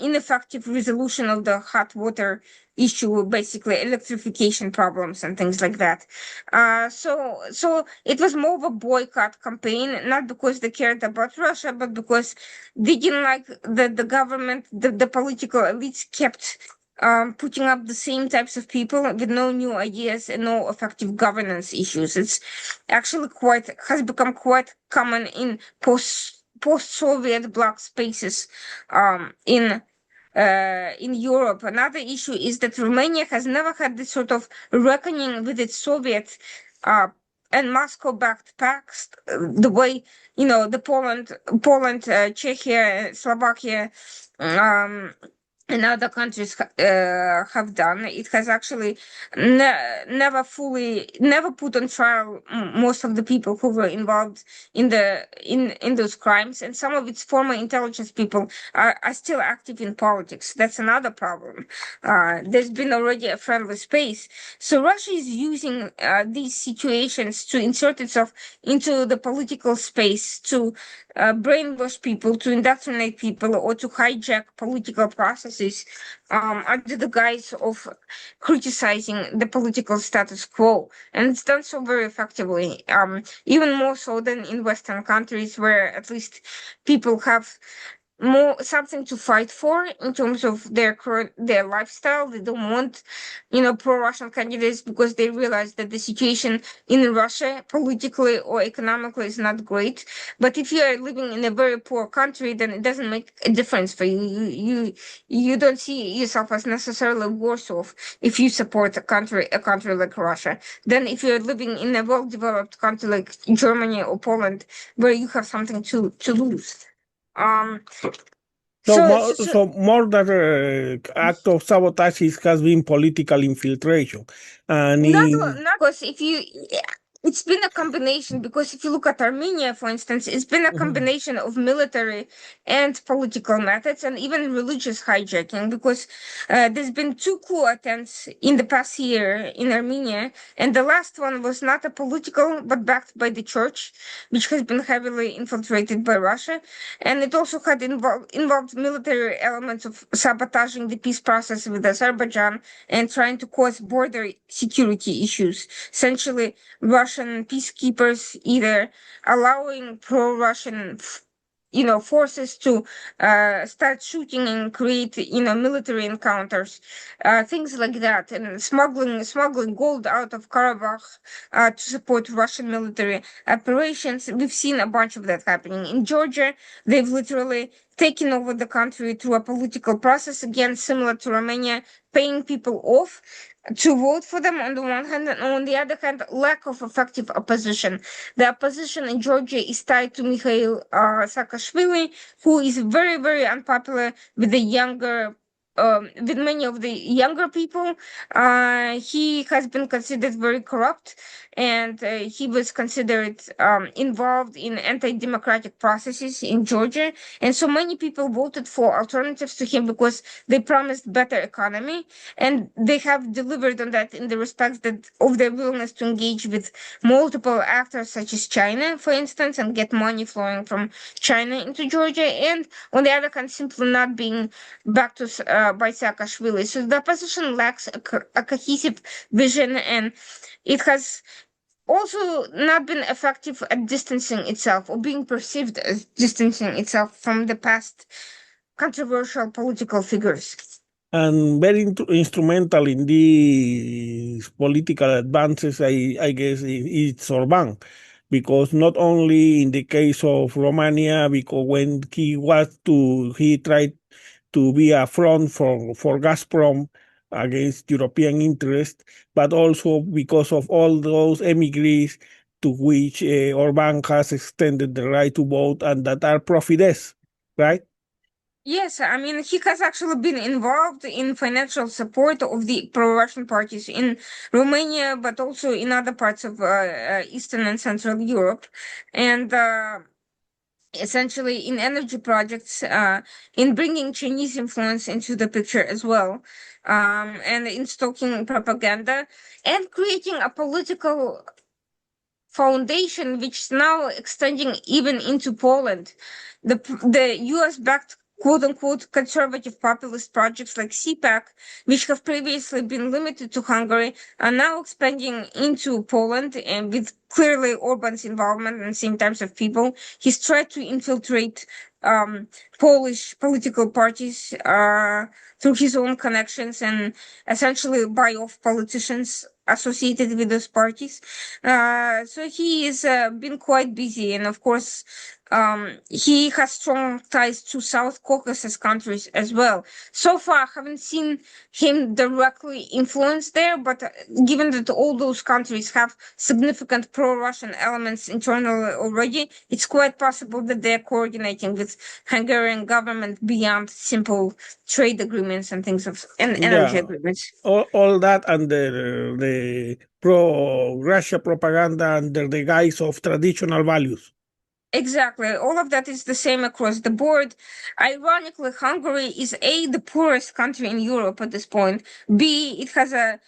ineffective resolution of the hot water issue, basically electrification problems and things like that. So it was more of a boycott campaign, not because they cared about Russia, but because they didn't like that the government, the political elites kept putting up the same types of people with no new ideas and no effective governance issues. It's actually has become quite common in post-Soviet bloc spaces in Europe. Another issue is that Romania has never had this sort of reckoning with its Soviet and Moscow-backed pacts, the way the Poland, Czechia, Slovakia, and other countries have done. It has actually never put on trial most of the people who were involved in those crimes, and some of its former intelligence people are still active in politics. That's another problem. There's been already a friendly space, so Russia is using these situations to insert itself into the political space, to brainwash people, to indoctrinate people, or to hijack political processes under the guise of criticizing the political status quo. And it's done so very effectively, even more so than in Western countries, where at least people have more something to fight for in terms of their lifestyle. They don't want, pro-Russian candidates, because they realize that the situation in Russia, politically or economically, is not great. But if you are living in a very poor country, then it doesn't make a difference for you. You don't see yourself as necessarily worse off if you support a country like Russia, than if you're living in a well-developed country like Germany or Poland, where you have something to lose. Um, So more than act of sabotage has been political infiltration, and not because if you it's been a combination, because if you look at Armenia, for instance, it's been a combination of military and political methods and even religious hijacking, because there's been two coup attempts in the past year in Armenia, and the last one was not a political but backed by the church, which has been heavily infiltrated by Russia, and it also had involved military elements of sabotaging the peace process with Azerbaijan and trying to cause border security issues. Essentially, Russian peacekeepers either allowing pro-Russian forces to start shooting and create military encounters, things like that, and smuggling gold out of Karabakh to support Russian military operations. We've seen a bunch of that happening in Georgia. They've literally taken over the country through a political process, again similar to Romania, paying people off to vote for them on the one hand, and on the other hand, lack of effective opposition. The opposition in Georgia is tied to Mikhail Saakashvili, who is very, very unpopular with the younger. With many of the younger people, he has been considered very corrupt, and he was considered involved in anti-democratic processes in Georgia. And so many people voted for alternatives to him because they promised better economy, and they have delivered on that in the respect that of their willingness to engage with multiple actors such as China, for instance, and get money flowing from China into Georgia, and on the other hand, simply not being backed by Saakashvili. So the opposition lacks a cohesive vision, and it has also not been effective at distancing itself or being perceived as distancing itself from the past controversial political figures. And very instrumental in these political advances, I guess, it's Orban, because not only in the case of Romania, because when he tried to be a front for Gazprom against European interests, but also because of all those emigres to which Orban has extended the right to vote and that are profites, right? Yes, I mean, he has actually been involved in financial support of the pro-Russian parties in Romania, but also in other parts of Eastern and Central Europe. And essentially in energy projects, in bringing Chinese influence into the picture as well, and in stoking propaganda and creating a political foundation which is now extending even into Poland. The US backed quote unquote conservative populist projects like CPAC, which have previously been limited to Hungary, are now expanding into Poland, and with clearly Orban's involvement and same types of people. He's tried to infiltrate Polish political parties through his own connections and essentially buy off politicians associated with those parties. So he has been quite busy, and of course, he has strong ties to South Caucasus countries as well. So far, I haven't seen him directly influence there, but given that all those countries have significant pro-Russian elements internally already, it's quite possible that they're coordinating with Hungarian government beyond simple trade agreements and things and energy agreements. All that under the pro-Russia propaganda under the guise of traditional values. Exactly. All of that is the same across the board. Ironically, Hungary is A, the poorest country in Europe at this point. B, it has a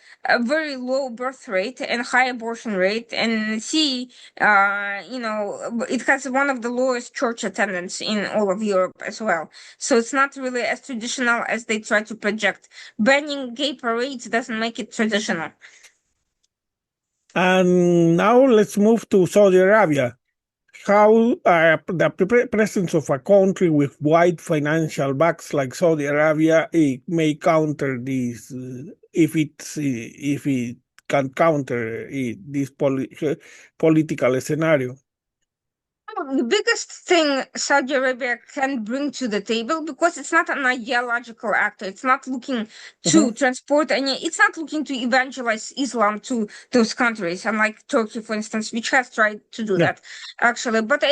very low birth rate and high abortion rate. And C, it has one of the lowest church attendance in all of Europe as well. So it's not really as traditional as they try to project. Banning gay parades doesn't make it traditional. And now let's move to Saudi Arabia. How the presence of a country with wide financial backs like Saudi Arabia may counter this, if it can counter this political scenario. the biggest thing Saudi Arabia can bring to the table, because it's not an ideological actor, it's not looking to transport any, it's not looking to evangelize Islam to those countries, unlike Turkey, for instance, which has tried to do Yeah. that, actually. But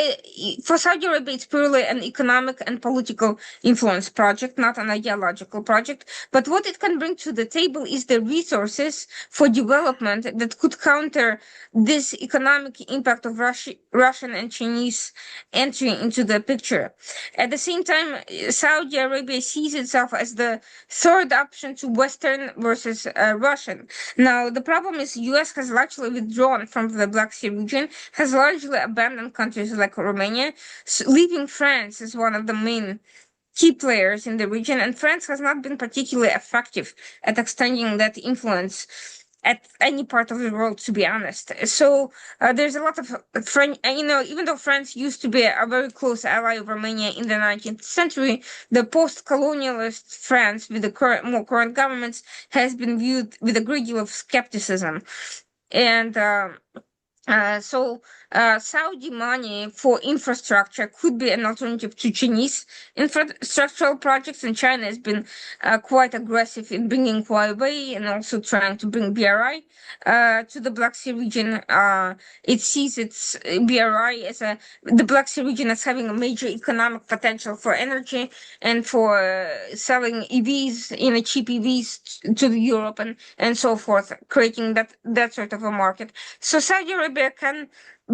for Saudi Arabia, it's purely an economic and political influence project, not an ideological project. But what it can bring to the table is the resources for development that could counter this economic impact of Russian and Chinese entry into the picture. At the same time, Saudi Arabia sees itself as the third option to Western versus Russian. Now, the problem is U.S. has largely withdrawn from the Black Sea region, has largely abandoned countries like Romania, leaving France as one of the main key players in the region, and France has not been particularly effective at extending that influence at any part of the world, to be honest. So there's a lot of French, even though France used to be a very close ally of Romania in the 19th century, the post-colonialist France with the more current governments has been viewed with a great deal of skepticism. And so Saudi money for infrastructure could be an alternative to Chinese infrastructural projects, and China has been quite aggressive in bringing Huawei and also trying to bring BRI to the Black Sea region. It sees its BRI as the Black Sea region as having a major economic potential for energy and for selling EVs, cheap EVs to Europe and so forth, creating that sort of a market. So Saudi Arabia can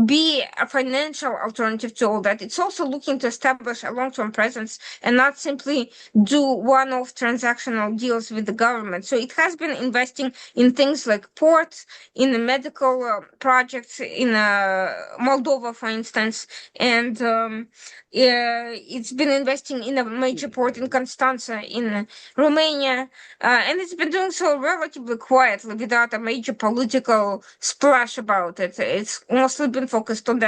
be a financial alternative to all that. It's also looking to establish a long-term presence and not simply do one-off transactional deals with the government. So it has been investing in things like ports, in the medical projects in Moldova, for instance, and it's been investing in a major port in Constanța in Romania, and it's been doing so relatively quietly without a major political splash about it. It's mostly been focused on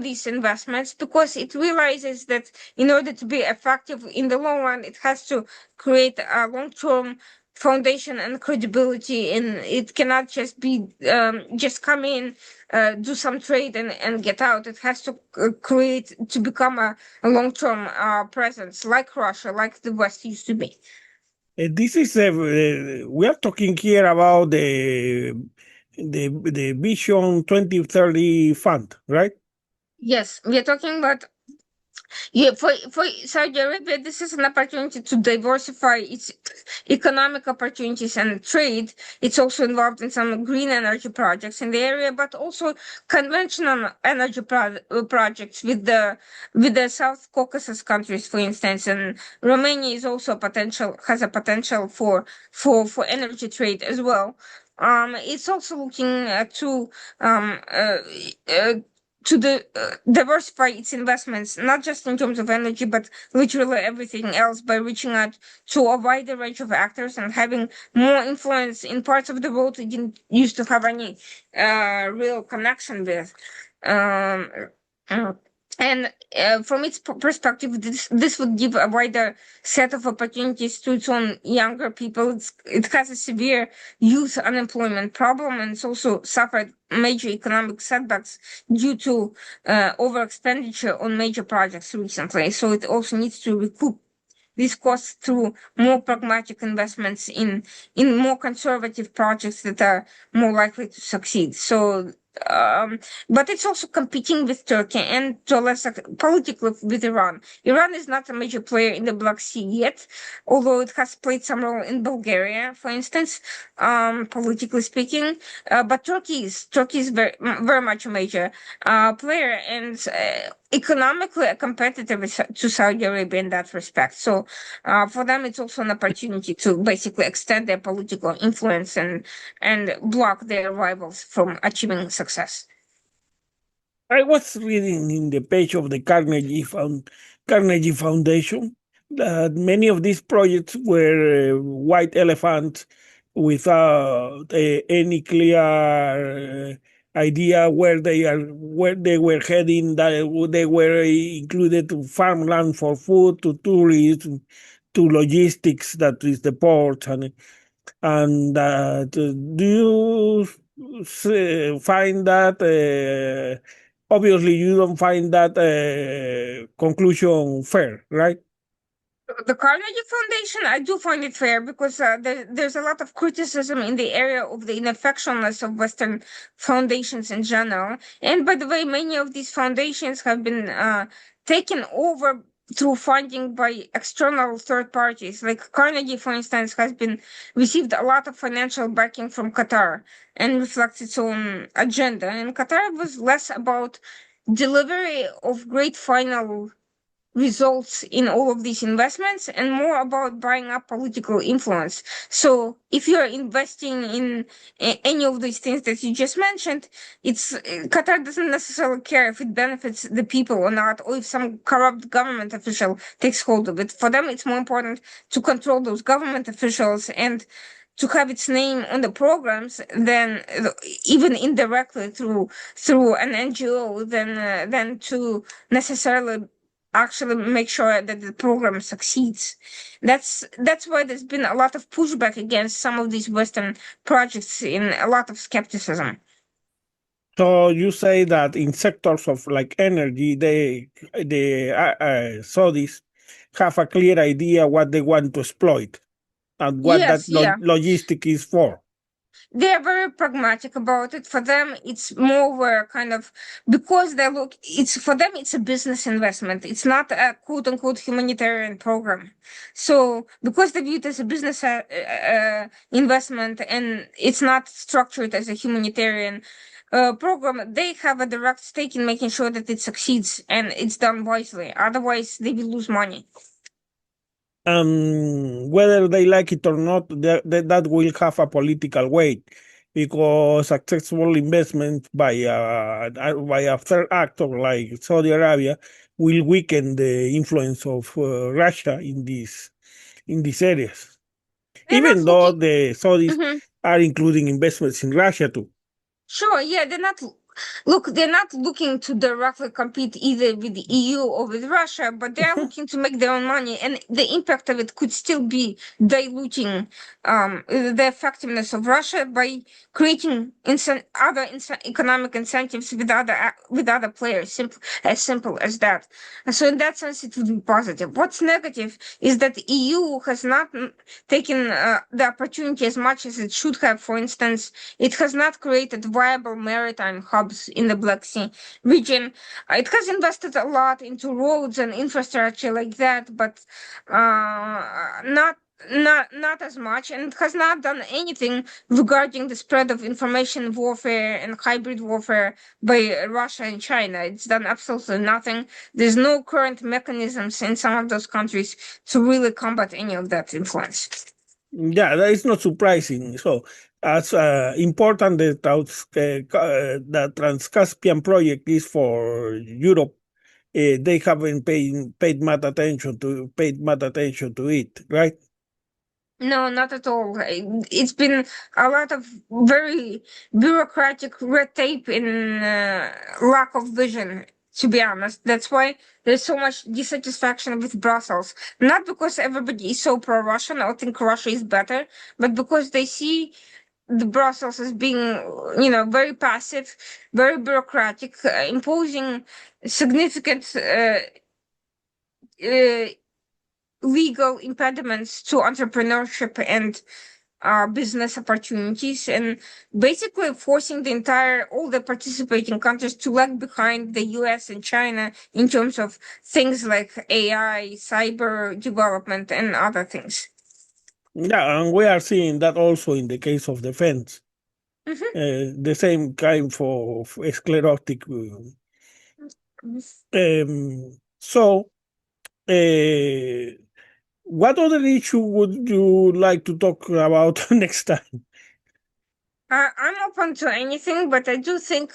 these investments because it realizes that in order to be effective in the long run, it has to create a long-term foundation and credibility, and it cannot just be just come in, do some trade and get out. It has to create to become a long-term presence, like Russia, like the West used to be. This is we are talking here about the Vision 2030 fund, right? Yes, we are talking about. Yeah, for Saudi Arabia, this is an opportunity to diversify its economic opportunities and trade. It's also involved in some green energy projects in the area, but also conventional energy projects with the South Caucasus countries, for instance. And Romania is also has a potential for energy trade as well. It's also looking to diversify its investments, not just in terms of energy, but literally everything else, by reaching out to a wider range of actors and having more influence in parts of the world it didn't used to have any real connection with. Um, and from its perspective, this would give a wider set of opportunities to its own younger people. It has a severe youth unemployment problem, and it's also suffered major economic setbacks due to over expenditure on major projects recently. So it also needs to recoup these costs through more pragmatic investments in more conservative projects that are more likely to succeed. So but it's also competing with Turkey and to a lesser politically with Iran. Iran is not a major player in the Black Sea yet, although it has played some role in Bulgaria, for instance, politically speaking. But Turkey is very, very much a major player and economically a competitor to Saudi Arabia in that respect. So for them, it's also an opportunity to basically extend their political influence and block their rivals from achieving success. I was reading in the page of the Carnegie Foundation that many of these projects were white elephants without any clear idea where they were heading. That they were included to farmland for food, to tourism, to logistics, that is the port, and do you find that obviously you don't find that conclusion fair, right? The Carnegie Foundation, I do find it fair because there's a lot of criticism in the area of the ineffectiveness of Western foundations in general. And by the way, many of these foundations have been taken over through funding by external third parties. Like Carnegie, for instance, has been received a lot of financial backing from Qatar and reflects its own agenda. And Qatar was less about delivery of great final results in all of these investments and more about buying up political influence. So if you're investing in any of these things that you just mentioned, it's Qatar doesn't necessarily care if it benefits the people or not, or if some corrupt government official takes hold of it. For them, it's more important to control those government officials and to have its name on the programs than even indirectly through an NGO than to necessarily actually make sure that the program succeeds. That's why there's been a lot of pushback against some of these Western projects and a lot of skepticism. So you say that in sectors of like energy, the Saudis have a clear idea what they want to exploit and what that Yes, yeah. logistic is for. They're very pragmatic about it. For them, it's more where kind of because they look. It's for them, it's a business investment. It's not a quote unquote humanitarian program. So because they view it as a business investment and it's not structured as a humanitarian program, they have a direct stake in making sure that it succeeds and it's done wisely. Otherwise, they will lose money. Whether they like it or not, that will have a political weight because successful investment by a third actor like Saudi Arabia will weaken the influence of Russia in these areas. They're not Even though looking. the Saudis Mhm. are including investments in Russia too. Sure, yeah, they're not look, they're not looking to directly compete either with the EU or with Russia, but they're looking to make their own money, and the impact of it could still be diluting the effectiveness of Russia by creating economic incentives with other players, simple as that. And so in that sense, it would be positive. What's negative is that the EU has not taken the opportunity as much as it should have. For instance, it has not created viable maritime hubs in the Black Sea region. It has invested a lot into roads and infrastructure like that, but not as much, and it has not done anything regarding the spread of information warfare and hybrid warfare by Russia and China. It's done absolutely nothing. There's no current mechanisms in some of those countries to really combat any of that influence. Yeah, that is not surprising. So, as important the Trans-Caspian project is for Europe, they haven't paid much attention to it, right? No, not at all. It's been a lot of very bureaucratic red tape and lack of vision, to be honest. That's why there's so much dissatisfaction with Brussels. Not because everybody is so pro-Russian or think Russia is better, but because they see the Brussels as being, very passive, very bureaucratic, imposing significant uh, legal impediments to entrepreneurship and business opportunities, and basically forcing all the participating countries to lag behind the US and China in terms of things like AI, cyber development, and other things. Yeah, and we are seeing that also in the case of defense. Mhm. The same kind of sclerotic. So, what other issue would you like to talk about next time? I'm open to anything, but I do think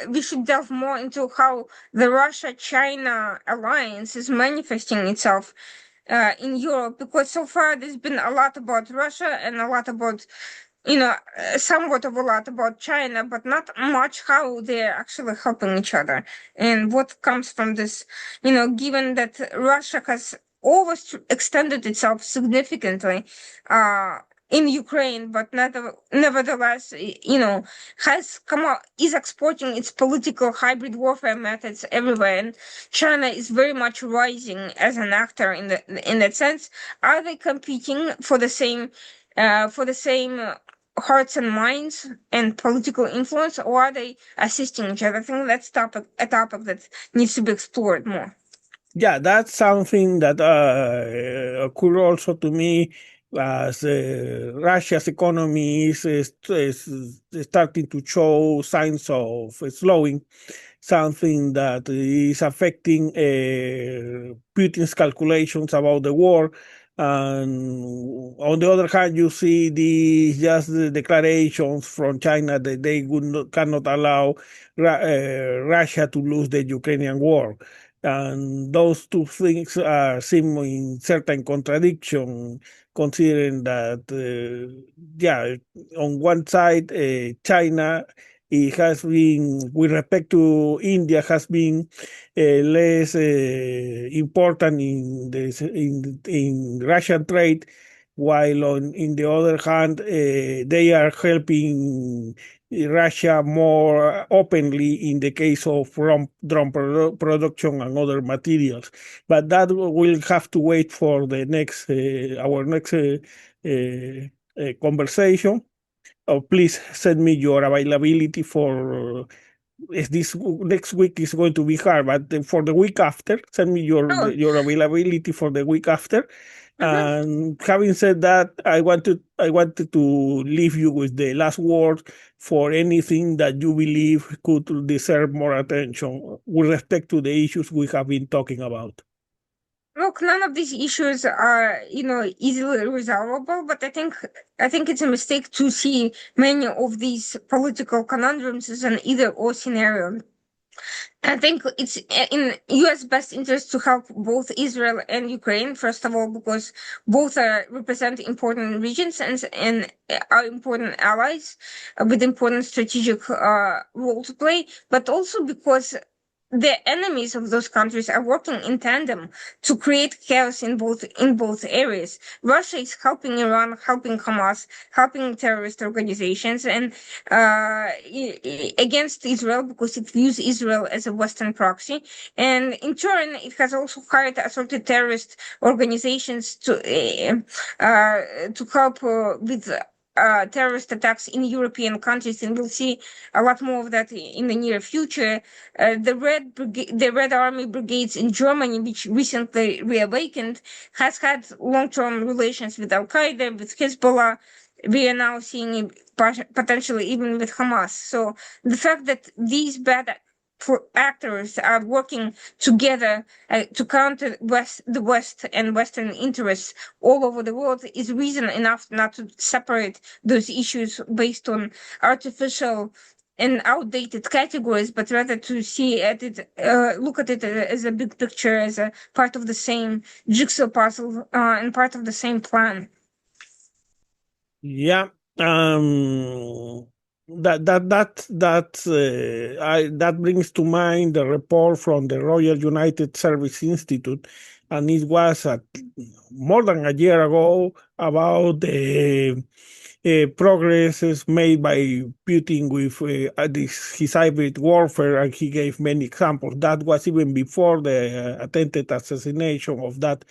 we should delve more into how the Russia-China alliance is manifesting itself in Europe, because so far there's been a lot about Russia and a lot about, somewhat of a lot about China, but not much how they're actually helping each other and what comes from this, given that Russia has always extended itself significantly. in Ukraine, but nevertheless, has come out, is exporting its political hybrid warfare methods everywhere, and China is very much rising as an actor in that sense. Are they competing for the same hearts and minds and political influence, or are they assisting each other? I think that's a topic that needs to be explored more. Yeah, that's something that occurred also to me as Russia's economy is starting to show signs of slowing, something that is affecting Putin's calculations about the war. And on the other hand, you see these just the declarations from China that they cannot allow Russia to lose the Ukrainian war. And those two things seem in certain contradiction, considering that, yeah, on one side, China, it has been, with respect to India, has been less important in Russian trade, while in the other hand, they are helping Russia more openly in the case of drone production and other materials. But that will have to wait for the next our next conversation. Please send me your availability for this next week is going to be hard, but for the week after, send me your availability for the week after. And having said that, I wanted to leave you with the last word for anything that you believe could deserve more attention with respect to the issues we have been talking about. Look, none of these issues are, easily resolvable, but I think it's a mistake to see many of these political conundrums as an either-or scenario. I think it's in U.S. best interest to help both Israel and Ukraine. First of all, because both represent important regions and are important allies with important strategic role to play, but also because the enemies of those countries are working in tandem to create chaos in both areas. Russia is helping Iran, helping Hamas, helping terrorist organizations, and against Israel because it views Israel as a Western proxy. And in turn, it has also hired assorted terrorist organizations to help with terrorist attacks in European countries, and we'll see a lot more of that in the near future. The Red Army brigades in Germany, which recently reawakened, has had long-term relations with Al Qaeda, with Hezbollah. We are now seeing it potentially even with Hamas. So the fact that these bad actors are working together to counter the West and Western interests all over the world is reason enough not to separate those issues based on artificial and outdated categories, but rather to look at it as a big picture, as a part of the same jigsaw puzzle and part of the same plan. Yeah. That brings to mind the report from the Royal United Service Institute, and it was more than a year ago about the progresses made by Putin with his hybrid warfare, and he gave many examples. That was even before the attempted assassination of that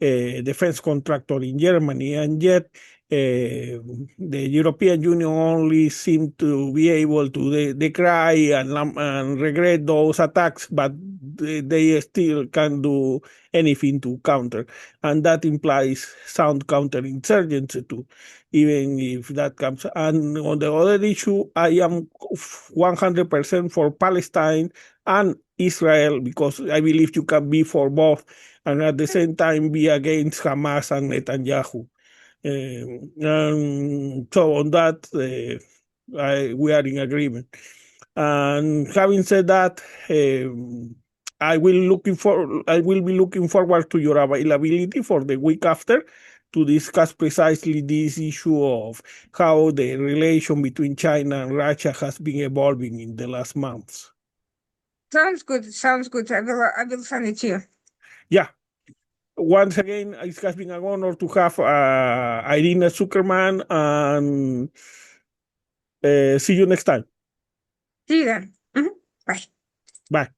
defense contractor in Germany, and yet the European Union only seemed to be able to decry and regret those attacks, but they still can't do anything to counter. And that implies sound counterinsurgency too, even if that comes. And on the other issue, I am 100% for Palestine and Israel, because I believe you can be for both and at the same time be against Hamas and Netanyahu. So on that, we are in agreement. And having said that, I will be looking forward to your availability for the week after to discuss precisely this issue of how the relation between China and Russia has been evolving in the last months. Sounds good. I will send it to you. Yeah. once again, it has been an honor to have Irina Tsukerman, and see you next time. See you then. Bye. Bye.